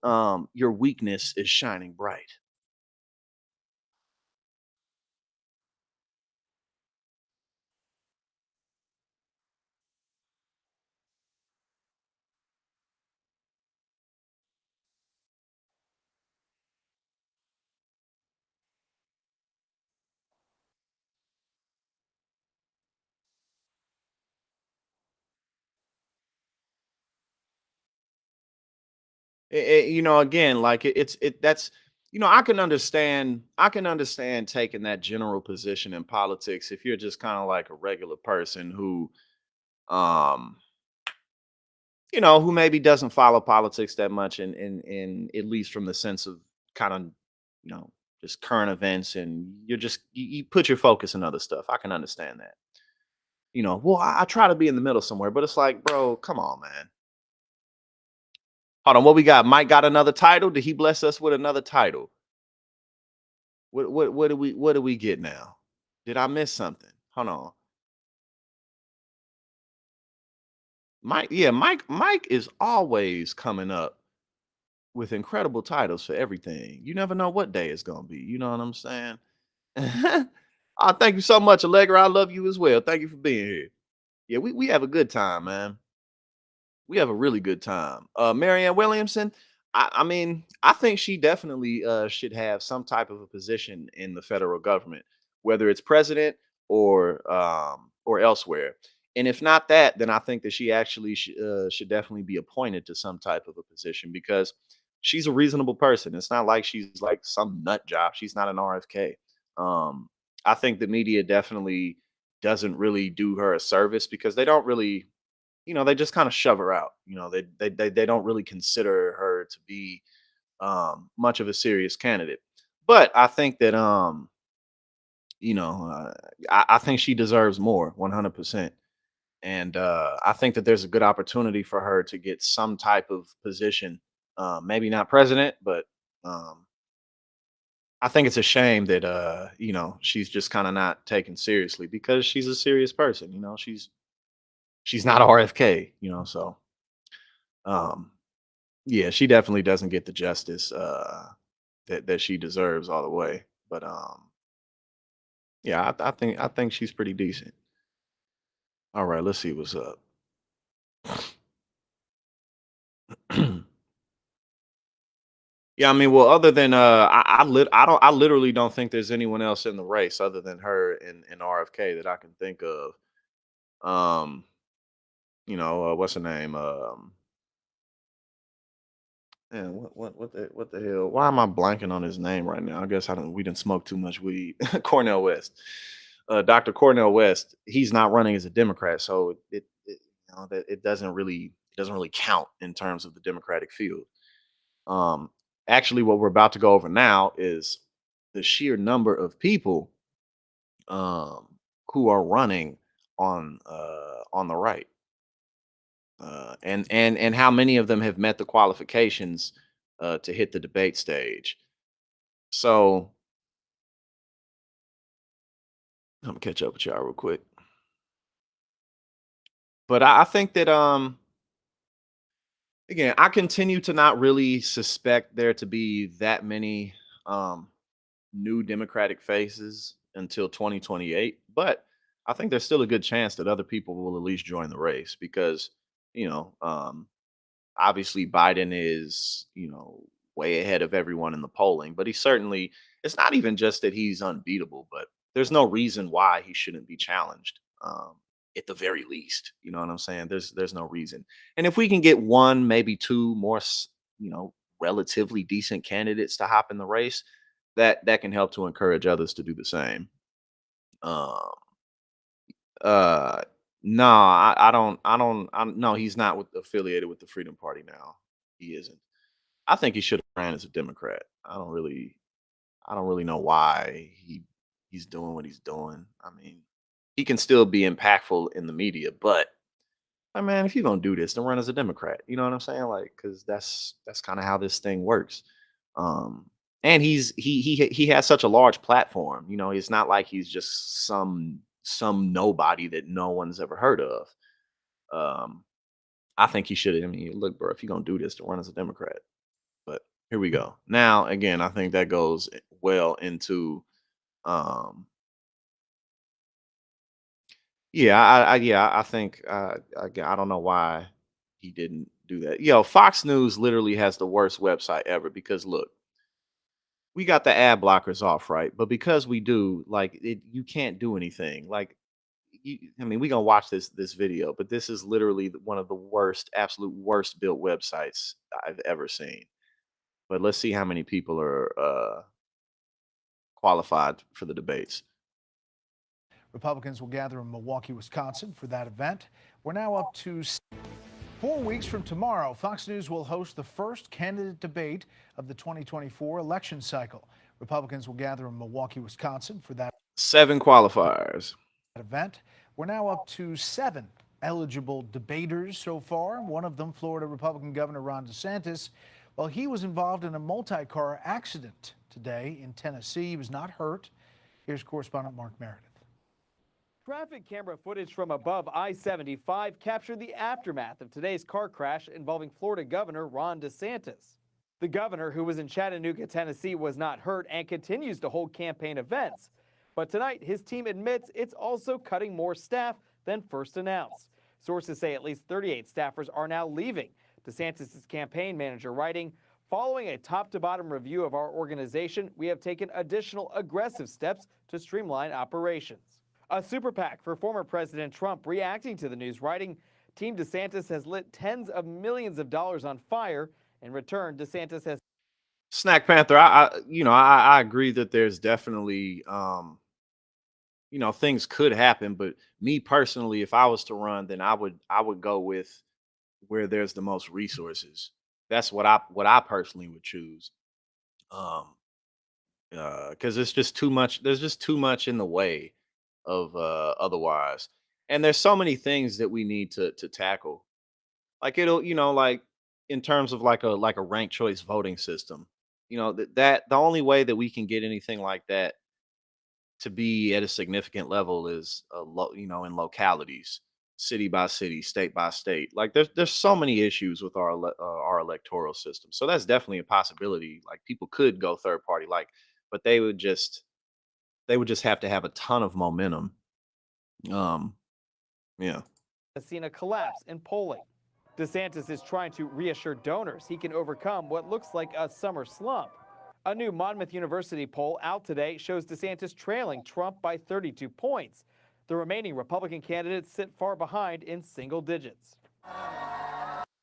your weakness is shining bright. Again, like that's I can understand taking that general position in politics if you're just kind of like a regular person um who maybe doesn't follow politics that much, and at least from the sense of kind of you know just current events, and you put your focus in other stuff. I can understand that. Well, I try to be in the middle somewhere, but it's like, bro, come on, man. Hold on, what we got? Mike got another title. Did he bless us with another title? What do we get now? Did I miss something? Hold on. Mike, yeah, Mike is always coming up with incredible titles for everything. You never know what day it's gonna be. You know what I'm saying? Thank you so much, Allegra. I love you as well. Thank you for being here. Yeah, we have a good time, man. We have a really good time. Marianne Williamson, I mean, I think she definitely should have some type of a position in the federal government, whether it's president or elsewhere. And if not that, then I think that she actually should definitely be appointed to some type of a position, because she's a reasonable person. It's not like she's like some nut job. She's not an RFK. Um, I think the media definitely doesn't really do her a service, because they don't really, they just kind of shove her out. They don't really consider her to be much of a serious candidate. But I think that you know, uh, I think she deserves more, 100%. And I think that there's a good opportunity for her to get some type of position. Maybe not president, but um, I think it's a shame that she's just kind of not taken seriously, because she's a serious person. She's not RFK. So um, yeah, she definitely doesn't get the justice that she deserves all the way. But yeah, I think she's pretty decent. All right, let's see what's up. Yeah, I mean, well, other than I literally don't think there's anyone else in the race other than her and RFK that I can think of. Um, what's her name? Man, what the hell? Why am I blanking on his name right now? I guess we didn't smoke too much weed. Cornell West. Dr. Cornell West, he's not running as a Democrat, so that it doesn't really count in terms of the Democratic field. Um, Actually, what we're about to go over now is the sheer number of people um, who are running on the right, and how many of them have met the qualifications to hit the debate stage. So I'm gonna catch up with y'all real quick. But I think that again, I continue to not really suspect there to be that many um new Democratic faces until 2028. But I think there's still a good chance that other people will at least join the race, because, you know, um, obviously Biden is, way ahead of everyone in the polling, but it's not even just that he's unbeatable, but there's no reason why he shouldn't be challenged. at the very least. You know what I'm saying? There's no reason. And if we can get one, maybe two more, relatively decent candidates to hop in the race, that can help to encourage others to do the same. Um, uh, no, no, he's not affiliated with the Freedom Party now. He isn't. I think he should have ran as a Democrat. I don't really know why he's doing what he's doing. I mean, he can still be impactful in the media, but man, if you're gonna do this, then run as a Democrat. You know what I'm saying? Like, because that's kind of how this thing works. Um, and he has such a large platform. You know, it's not like he's just some nobody that no one's ever heard of. Um, I think he should. I mean, look, bro, if you're gonna do this, then run as a Democrat. But here we go. Now, again, I think that goes well into yeah, I think again, I don't know why he didn't do that. Yo, Fox News literally has the worst website ever because look, we got the ad blockers off, right? But because we do, like, you can't do anything. Like, I mean, we gonna watch this video, but this is literally one of the worst, absolute worst built websites I've ever seen. But let's see how many people are qualified for the debates. Republicans will gather in Milwaukee, Wisconsin for that event. We're now up to 4 weeks from tomorrow. Fox News will host the first candidate debate of the 2024 election cycle. Republicans will gather in Milwaukee, Wisconsin for that 7 qualifiers. event. We're now up to 7 eligible debaters so far. One of them, Florida Republican Governor Ron DeSantis. Well, he was involved in a multi-car accident today in Tennessee. He was not hurt. Here's correspondent Mark Meredith. Traffic camera footage from above I-75 captured the aftermath of today's car crash involving Florida Governor Ron DeSantis. The governor, who was in Chattanooga, Tennessee, was not hurt and continues to hold campaign events. But tonight, his team admits it's also cutting more staff than first announced. Sources say at least 38 staffers are now leaving. DeSantis' campaign manager writing, "Following a top-to-bottom review of our organization, we have taken additional aggressive steps to streamline operations." A super PAC for former President Trump reacting to the news, writing, "Team DeSantis has lit tens of millions of dollars on fire. In return, DeSantis has..." Snack Panther, I agree that there's definitely, things could happen, but me personally, if I was to run, then I would go with where there's the most resources. That's what I personally would choose. Um, because it's just too much. There's just too much in the way of otherwise, and there's so many things that we need to tackle. Like like in terms of like a ranked choice voting system. That the only way that we can get anything like that to be at a significant level is in localities, city by city, state by state. Like there's so many issues with our electoral system. So that's definitely a possibility. Like people could go third party, but they would just have to have a ton of momentum. Yeah. Has seen a collapse in polling. DeSantis is trying to reassure donors he can overcome what looks like a summer slump. A new Monmouth University poll out today shows DeSantis trailing Trump by 32 points. The remaining Republican candidates sit far behind in single digits.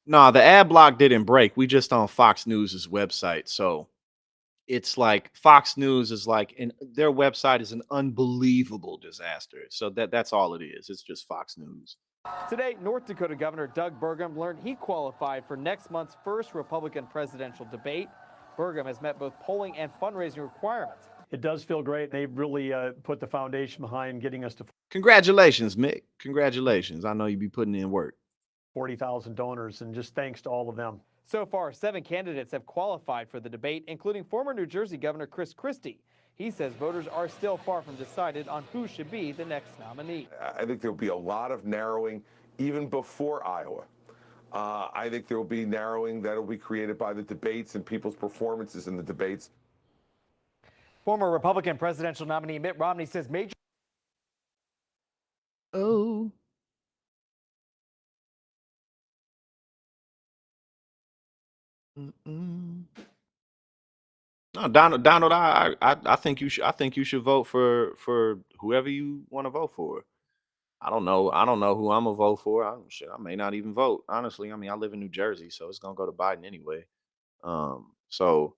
No, the ad block didn't break. We just on Fox News's website. So it's like Fox News is like, and their website is an unbelievable disaster. So that's all it is. It's just Fox News. Today, North Dakota Governor Doug Burgum learned he qualified for next month's first Republican presidential debate. Burgum has met both polling and fundraising requirements. It does feel great. They've really put the foundation behind getting us to Congratulations, Mick. Congratulations. I know you be putting in work. 40,000 donors, and just thanks to all of them. So far, 7 candidates have qualified for the debate, including former New Jersey Governor Chris Christie. He says voters are still far from decided on who should be the next nominee. I think there'll be a lot of narrowing even before Iowa. I think there will be narrowing that will be created by the debates and people's performances in the debates. Former Republican presidential nominee Mitt Romney says major... Oh. No, Donald, I think you should vote for whoever you want to vote for. I don't know. I don't know who I'm gonna vote for. I may not even vote. Honestly, I mean, I live in New Jersey, so it's gonna go to Biden anyway. So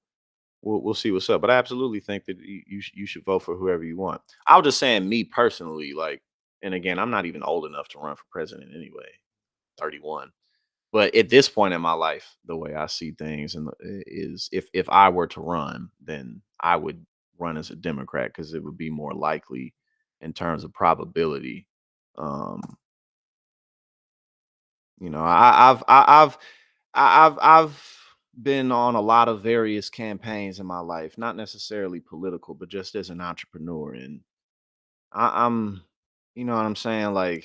we'll see what's up. But I absolutely think that you should vote for whoever you want. I was just saying, me personally, like, and again, I'm not even old enough to run for president anyway. 31. But at this point in my life, the way I see things is if I were to run, then I would run as a Democrat because it would be more likely in terms of probability. Um, I've been on a lot of various campaigns in my life, not necessarily political, but just as an entrepreneur. And I'm, you know what I'm saying? Like,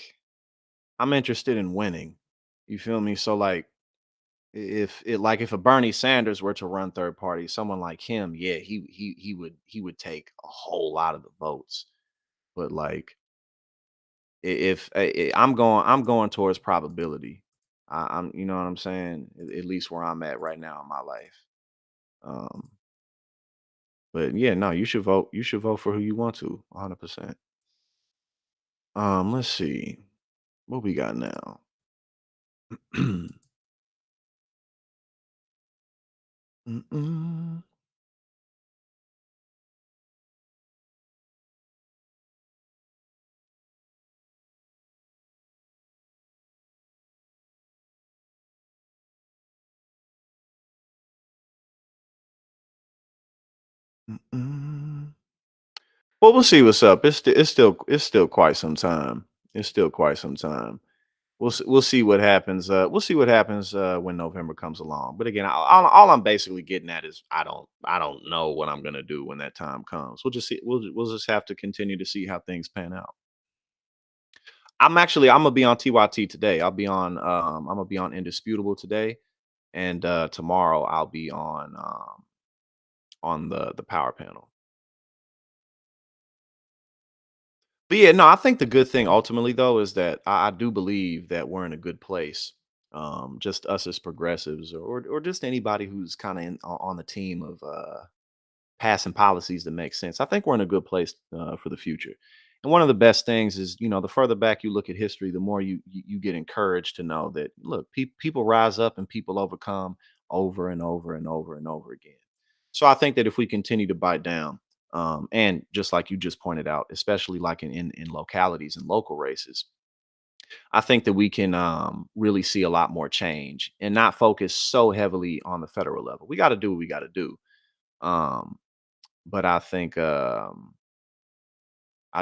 I'm interested in winning. You feel me? So like, if a Bernie Sanders were to run third party, someone like him, yeah, he would take a whole lot of the votes. But like, I'm going towards probability. I'm, you know what I'm saying? At least where I'm at right now in my life. Um, but yeah, no, you should vote. You should vote for who you want to, 100%. Let's see what we got now. Mm-mm. Mm-mm. Well, we'll see what's up. It's still quite some time. It's still quite some time. We'll see what happens. We'll see what happens when November comes along. But again, all I'm basically getting at is I don't know what I'm gonna do when that time comes. We'll just see. We'll just have to continue to see how things pan out. I'm gonna be on TYT today. I'm gonna be on Indisputable today, and tomorrow I'll be on the power panel. But yeah, no, I think the good thing ultimately though is that I do believe that we're in a good place. Just us as progressives, or just anybody who's kind of on the team of passing policies that make sense. I think we're in a good place for the future. And one of the best things is, the further back you look at history, the more you get encouraged to know that look, people rise up and people overcome over and over and over and over again. So I think that if we continue to bite down, and just like you just pointed out, especially like in localities and local races, I think that we can really see a lot more change and not focus so heavily on the federal level. We got to do what we got to do. Um, but I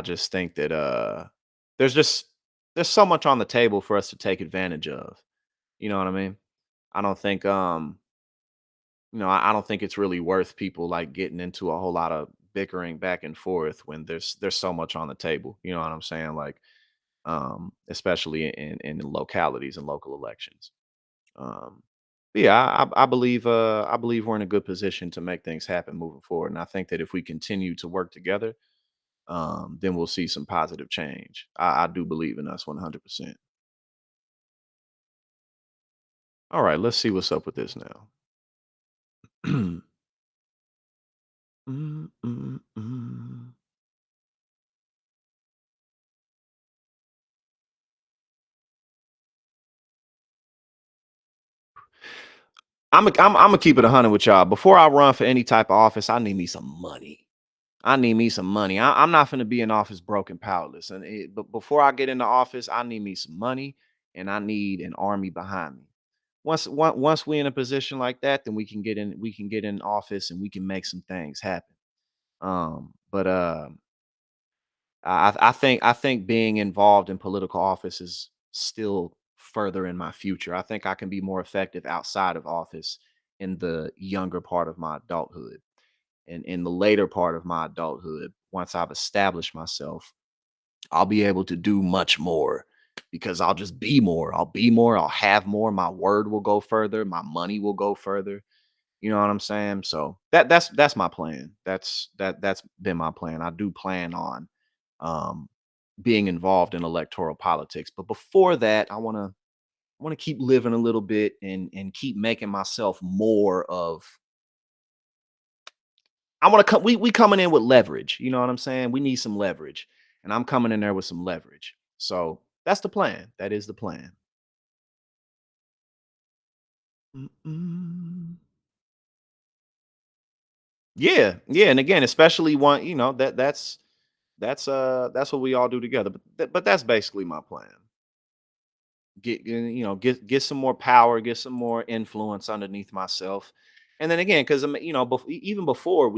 just think that there's just there's so much on the table for us to take advantage of. You know what I mean? I don't think I don't think it's really worth people like getting into a whole lot of bickering back and forth when there's so much on the table. You know what I'm saying? Like especially in localities and local elections. Um but yeah, I believe we're in a good position to make things happen moving forward. And I think that if we continue to work together, then we'll see some positive change. I do believe in us 100%. All right, let's see what's up with this now. Mm, mm, mm. I'm gonna keep it 100 with y'all. Before I run for any type of office, I need me some money. I need me some money. I'm not gonna be in office broke and powerless. But before I get into office, I need me some money, and I need an army behind me. Once we in a position like that, then we can get in office and we can make some things happen. But I think being involved in political office is still further in my future. I think I can be more effective outside of office in the younger part of my adulthood. And in the later part of my adulthood, once I've established myself, I'll be able to do much more because I'll just be more. I'll be more, I'll have more, my word will go further, my money will go further. You know what I'm saying? So that's my plan. That's been my plan. I do plan on um being involved in electoral politics. But before that, I want to keep living a little bit and keep making myself more of. I want to come. We coming in with leverage. You know what I'm saying? We need some leverage, and I'm coming in there with some leverage. So That's the plan. That is the plan. Mm-mm. Yeah, yeah, and again, especially one, that's what we all do together. But that's basically my plan. Get some more power, get some more influence underneath myself. And then again, because even before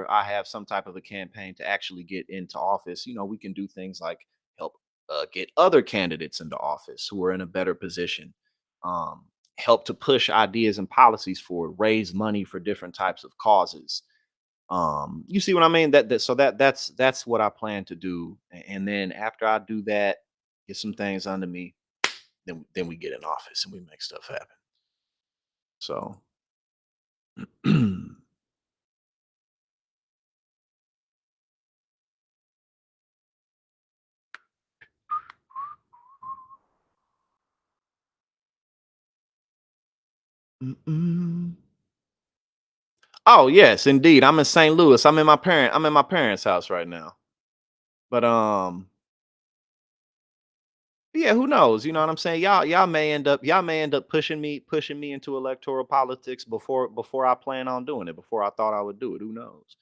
I have some type of a campaign to actually get into office, we can do things like help get other candidates into office who are in a better position. Um, Help to push ideas and policies forward, raise money for different types of causes. You see what I mean? That's what I plan to do. And then after I do that, get some things under me, then we get in office and we make stuff happen. So Mm-mm. Oh yes, indeed. I'm in St. Louis. I'm in my parents' house right now. But yeah, who knows? You know what I'm saying? Y'all may end up pushing me into electoral politics before I plan on doing it, before I thought I would do it. Who knows?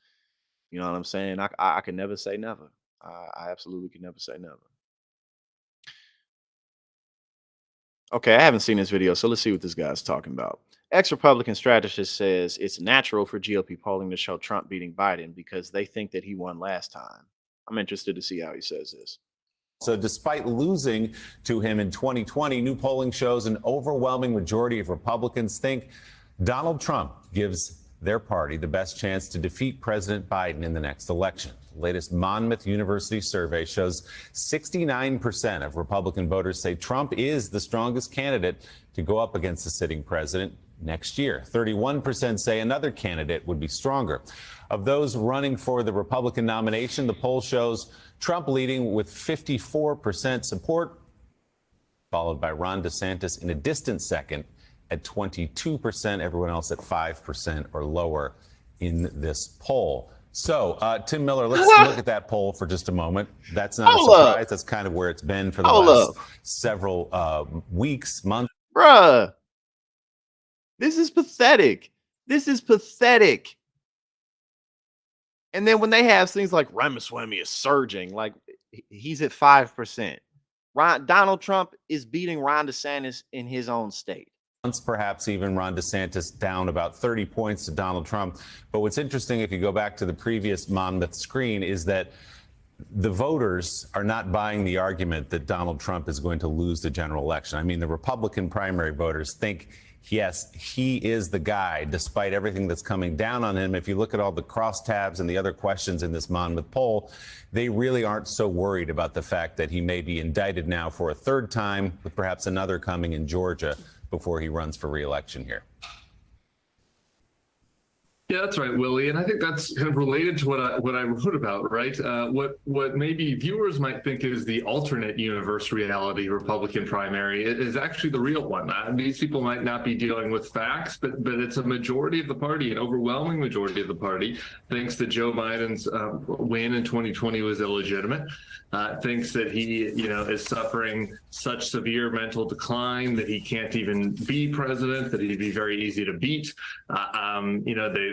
You know what I'm saying? I can never say never. I absolutely can never say never. Okay, I haven't seen this video, so let's see what this guy's talking about. Ex-Republican strategist says it's natural for GOP polling to show Trump beating Biden because they think that he won last time. I'm interested to see how he says this. So despite losing to him in 2020, new polling shows an overwhelming majority of Republicans think Donald Trump gives their party the best chance to defeat President Biden in the next election. The latest Monmouth University survey shows 69% of Republican voters say Trump is the strongest candidate to go up against the sitting president next year. 31% say another candidate would be stronger. Of those running for the Republican nomination, the poll shows Trump leading with 54% support, followed by Ron DeSantis in a distant second at 22%, everyone else at 5% or lower in this poll. So, Tim Miller, let's look at that poll for just a moment. That's not a surprise. That's kind of where it's been for the last several weeks, months. Bruh, this is pathetic. This is pathetic. And then when they have things like Ramaswamy is surging, like he's at 5%. Donald Trump is beating Ron DeSantis in his own state. Perhaps even Ron DeSantis down about 30 points to Donald Trump. But what's interesting, if you go back to the previous Monmouth screen, is that the voters are not buying the argument that Donald Trump is going to lose the general election. I mean, the Republican primary voters think, yes, he is the guy, despite everything that's coming down on him. If you look at all the crosstabs and the other questions in this Monmouth poll, they really aren't so worried about the fact that he may be indicted now for a third time, with perhaps another coming in Georgia before he runs for re-election here. Yeah, that's right, Willie, and I think that's kind of related to what I wrote about, right? What maybe viewers might think is the alternate universe reality Republican primary is actually the real one. These people might not be dealing with facts, but it's a majority of the party, an overwhelming majority of the party, thinks that Joe Biden's win in 2020 was illegitimate. Thinks that he, is suffering such severe mental decline that he can't even be president, that he'd be very easy to beat.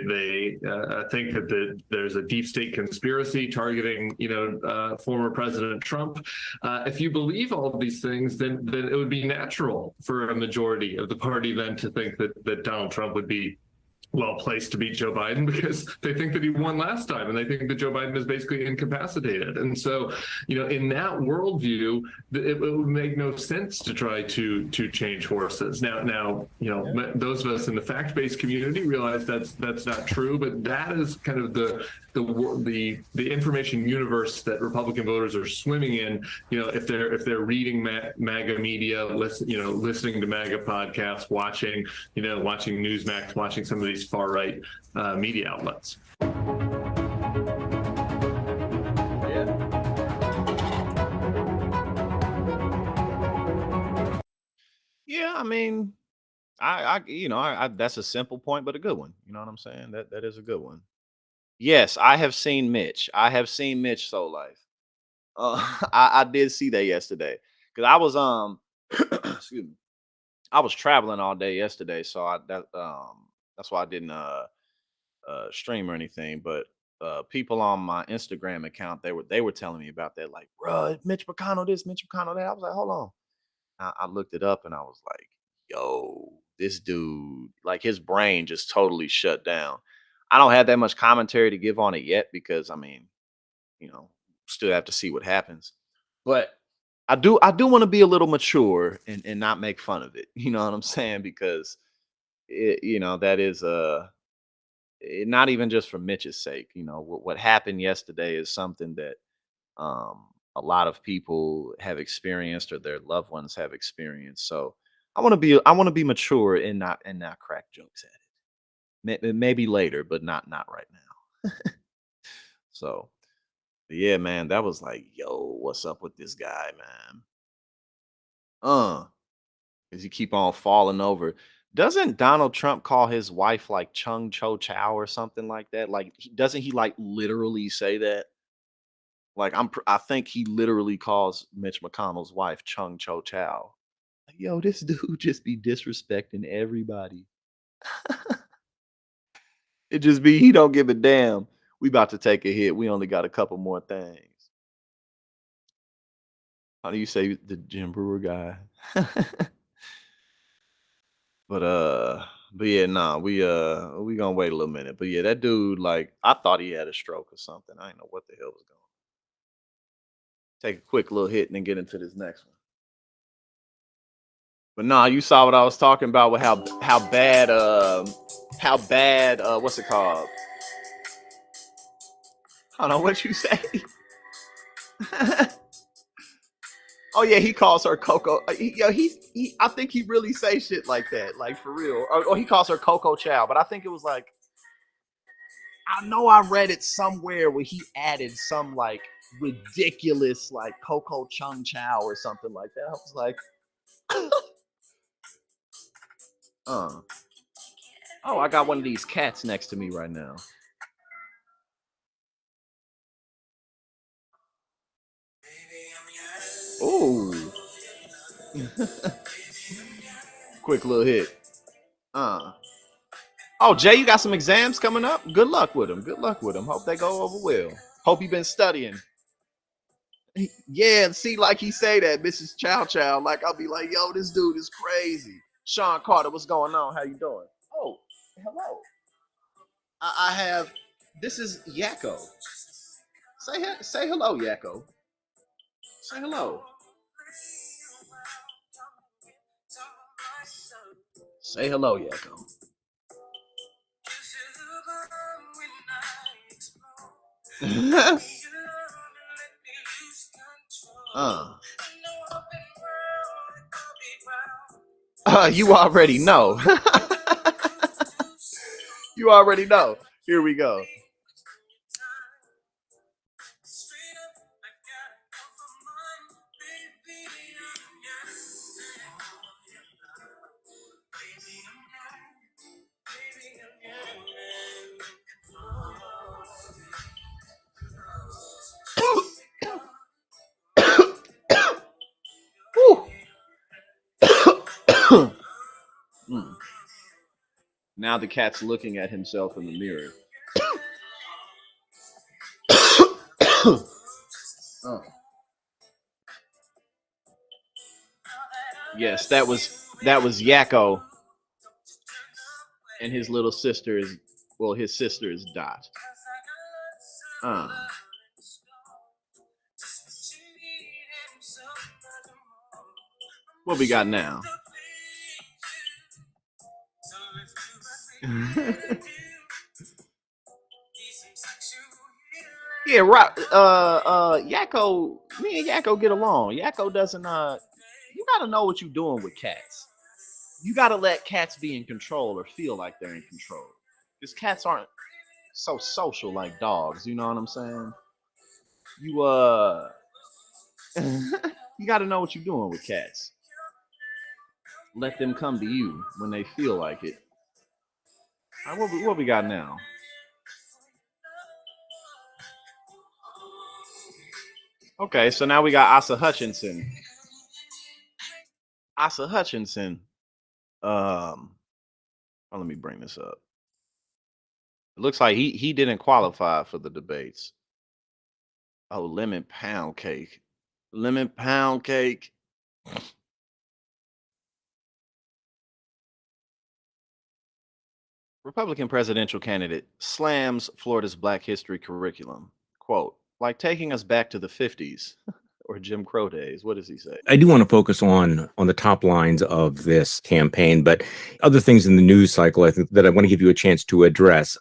They think that there's a deep state conspiracy targeting, former President Trump. If you believe all of these things, then it would be natural for a majority of the party then to think that Donald Trump would be well placed to beat Joe Biden because they think that he won last time and they think that Joe Biden is basically incapacitated. And so, in that worldview, it would make no sense to try to change horses. Now, those of us in the fact-based community realize that's not true, but that is kind of the information universe that Republican voters are swimming in. If they're reading MAGA media, listening to MAGA podcasts, watching Newsmax, watching some of these far right media outlets. Yeah, I mean, that's a simple point, but a good one. You know what I'm saying? That is a good one. Yes, I have seen Mitch. I have seen Mitch So Life. I did see that yesterday because I was excuse me, I was traveling all day yesterday, so that's why I didn't stream or anything. But people on my Instagram account, they were telling me about that, like, bro, Mitch McConnell this, Mitch McConnell that. I was like, hold on. I looked it up and I was like, yo, this dude, like his brain just totally shut down. I don't have that much commentary to give on it yet because I mean, still have to see what happens. But I do want to be a little mature and not make fun of it. You know what I'm saying? Because that is not even just for Mitch's sake. What happened yesterday is something that a lot of people have experienced or their loved ones have experienced. So I want to be mature and not crack jokes at it. Maybe later, but not right now. So yeah, man, that was like, yo, what's up with this guy, man? Because you keep on falling over. Doesn't Donald Trump call his wife like Chung Cho Chow or something like that? Like, doesn't he like literally say that? Like, I think he literally calls Mitch McConnell's wife Chung Cho Chow. Like, yo, this dude just be disrespecting everybody. It just be he don't give a damn. We about to take a hit. We only got a couple more things. How do you say the Jim Brewer guy? But but yeah, nah, we gonna wait a little minute. But yeah, that dude, like, I thought he had a stroke or something. I didn't know what the hell was going on. Take a quick little hit and then get into this next one. But nah, you saw what I was talking about with how bad what's it called? I don't know what you say. Oh yeah, he calls her Coco. I think he really say shit like that, like for real. Or he calls her Coco Chow, but I think it was like, I know I read it somewhere where he added some like ridiculous like Coco Chung Chow or something like that. I was like, oh, I got one of these cats next to me right now. Ooh. Quick little hit. Oh, Jay, you got some exams coming up? Good luck with them. Good luck with them. Hope they go over well. Hope you've been studying. Yeah, and see, like he say that, Mrs. Chow Chow. Like, I'll be like, yo, this dude is crazy. Sean Carter, what's going on? How you doing? Oh, hello. I have, this is Yakko. Say hello, Yakko. Say hello. Say hello, Yakko. You already know. You already know. Here we go. Now the cat's looking at himself in the mirror. Yes, that was Yakko, and his little sister is, well, his sister is Dot. What we got now? Yeah, right. Yakko, me and Yakko get along. Yakko doesn't. You gotta know what you're doing with cats. You gotta let cats be in control or feel like they're in control. Because cats aren't so social like dogs. You know what I'm saying? You you gotta know what you're doing with cats. Let them come to you when they feel like it. All right, what we got now? Okay, so now we got Asa Hutchinson. Asa Hutchinson. Let me bring this up. It looks like he didn't qualify for the debates. Oh, lemon pound cake. Lemon pound cake. Republican presidential candidate slams Florida's Black History curriculum. Quote, like taking us back to the 50s or Jim Crow days. What does he say? I do want to focus on the top lines of this campaign, but other things in the news cycle I think that I want to give you a chance to address.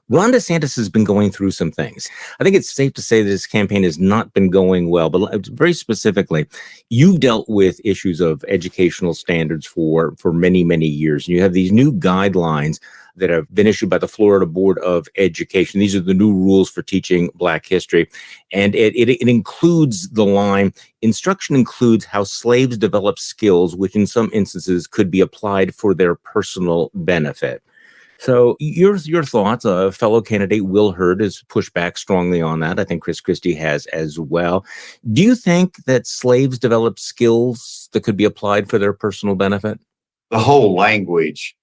Ron DeSantis has been going through some things. I think it's safe to say that his campaign has not been going well, but very specifically, you've dealt with issues of educational standards for many, many years. And you have these new guidelines that have been issued by the Florida Board of Education. These are the new rules for teaching Black history. And it includes the line, instruction includes how slaves develop skills, which in some instances could be applied for their personal benefit. So your thoughts, fellow candidate Will Hurd has pushed back strongly on that. I think Chris Christie has as well. Do you think that slaves develop skills that could be applied for their personal benefit? The whole language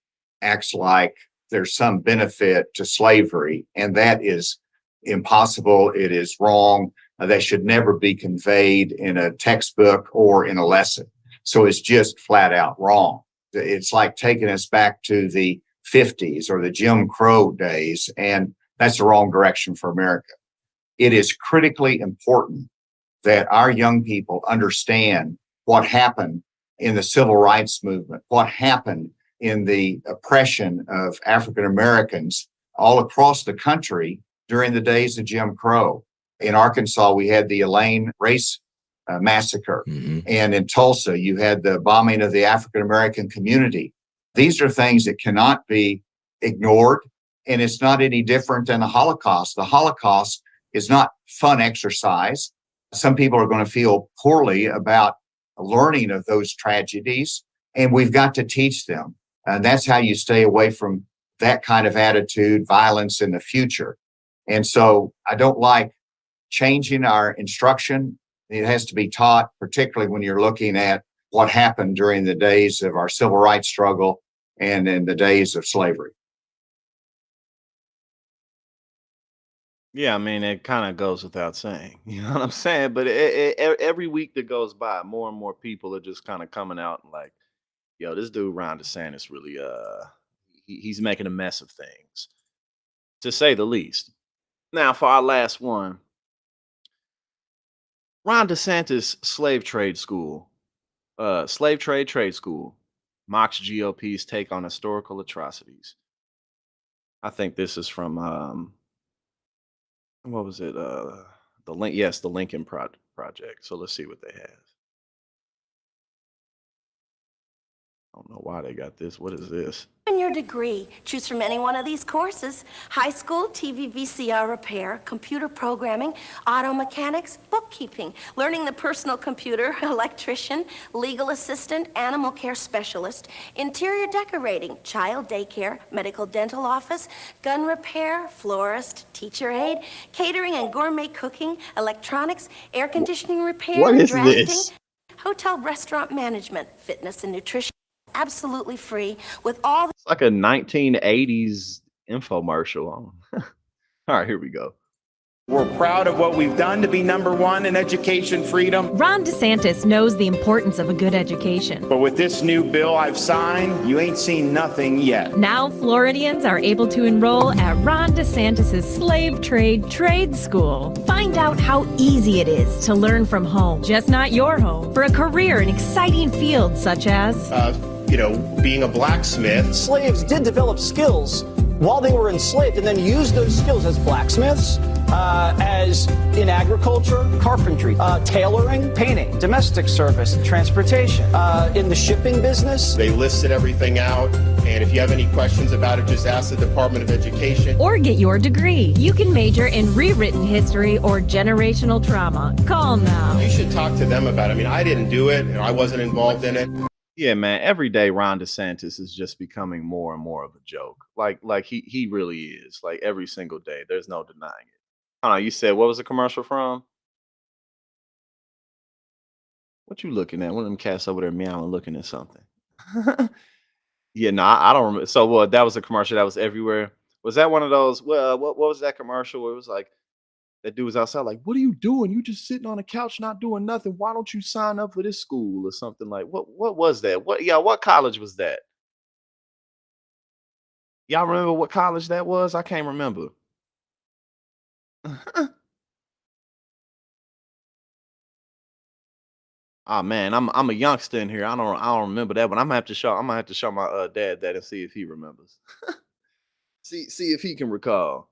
acts like there's some benefit to slavery, and that is impossible. It is wrong. That should never be conveyed in a textbook or in a lesson. So it's just flat out wrong. It's like taking us back to the 50s or the Jim Crow days, and that's the wrong direction for America. It is critically important that our young people understand what happened in the civil rights movement, what happened in the oppression of African Americans all across the country during the days of Jim Crow. In Arkansas, we had the Elaine race massacre. And in Tulsa, you had the bombing of the African American community. These are things that cannot be ignored, and it's not any different than the Holocaust. The Holocaust is not fun exercise. Some people are going to feel poorly about learning of those tragedies, and we've got to teach them. And that's how you stay away from that kind of attitude, violence in the future. And so I don't like changing our instruction. It has to be taught, particularly when you're looking at what happened during the days of our civil rights struggle and in the days of slavery. Yeah, I mean, it kind of goes without saying. You know what I'm saying? But every week that goes by, more and more people are just kind of coming out and like, yo, this dude Ron DeSantis really, he's making a mess of things, to say the least. Now, for our last one, Ron DeSantis slave trade school mocks GOP's take on historical atrocities. I think this is from what was it? The link, yes, the Lincoln Project. So let's see what they have. I don't know why they got this. What is this? In your degree, choose from any one of these courses: high school, TV VCR repair, computer programming, auto mechanics, bookkeeping, learning the personal computer, electrician, legal assistant, animal care specialist, interior decorating, child daycare, medical dental office, gun repair, florist, teacher aide, catering and gourmet cooking, electronics, air conditioning repair, What is drafting, this? hotel restaurant management, fitness and nutrition. Absolutely free with all It's like a 1980s infomercial. All right, here we go. We're proud of what we've done to be #1 in education freedom. Ron DeSantis knows the importance of a good education. But with this new bill I've signed, you ain't seen nothing yet. Now Floridians are able to enroll at Ron DeSantis' slave trade school. Find out how easy it is to learn from home, just not your home, for a career in exciting fields such as being a blacksmith. Slaves did develop skills while they were enslaved and then used those skills as blacksmiths, as in agriculture, carpentry, tailoring, painting, domestic service, transportation, in the shipping business. They listed everything out, and if you have any questions about it, just ask the Department of Education. or get your degree. You can major in rewritten history or generational trauma. Call now. You should talk to them about it. I mean, I didn't do it, and I wasn't involved in it. Yeah, man. Every day, Ron DeSantis is just becoming more and more of a joke. Like he really is. Like every single day, there's no denying it. I don't know. You said what was the commercial from? What you looking at? One of them cats over there meowing, looking at something. Yeah, no, I don't remember. So, well, that was a commercial that was everywhere. Was that one of those? Well, what was that commercial where it was like that dude was outside, like, "What are you doing? You just sitting on the couch, not doing nothing. Why don't you sign up for this school or something like?" What was that? What college was that? Y'all remember what college that was? I can't remember. Oh man, I'm a youngster in here. I don't remember that, but I'm gonna have to show my dad that and see if he remembers. See if he can recall.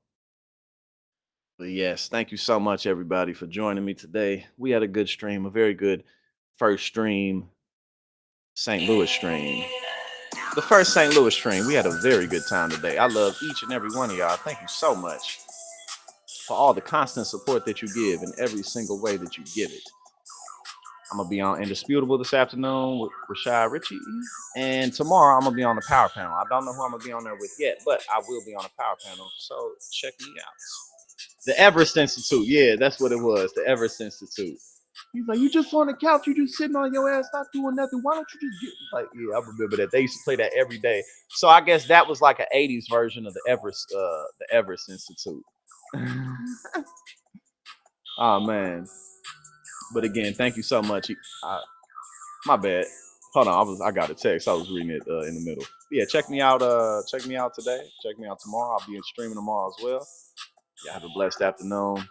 But yes, thank you so much everybody for joining me today. We had a good stream, a very good first stream, St. Louis stream. The first St. Louis stream. We had a very good time today. I love each and every one of y'all. Thank you so much for all the constant support that you give in every single way that you give it. I'm gonna be on Indisputable this afternoon with Rashad Ritchie, and tomorrow I'm gonna be on the Power Panel. I don't know who I'm gonna be on there with yet, but I will be on the Power Panel. So check me out. The Everest Institute, yeah, that's what it was. The Everest Institute. He's like, you just on the couch, you just sitting on your ass, not doing nothing. Why don't you just get like? Yeah, I remember that. They used to play that every day. So I guess that was like an '80s version of the Everest Institute. Oh man. But again, thank you so much. My bad. Hold on, I got a text. I was reading it in the middle. But yeah, check me out. Check me out today. Check me out tomorrow. I'll be streaming tomorrow as well. Yeah, have a blessed afternoon.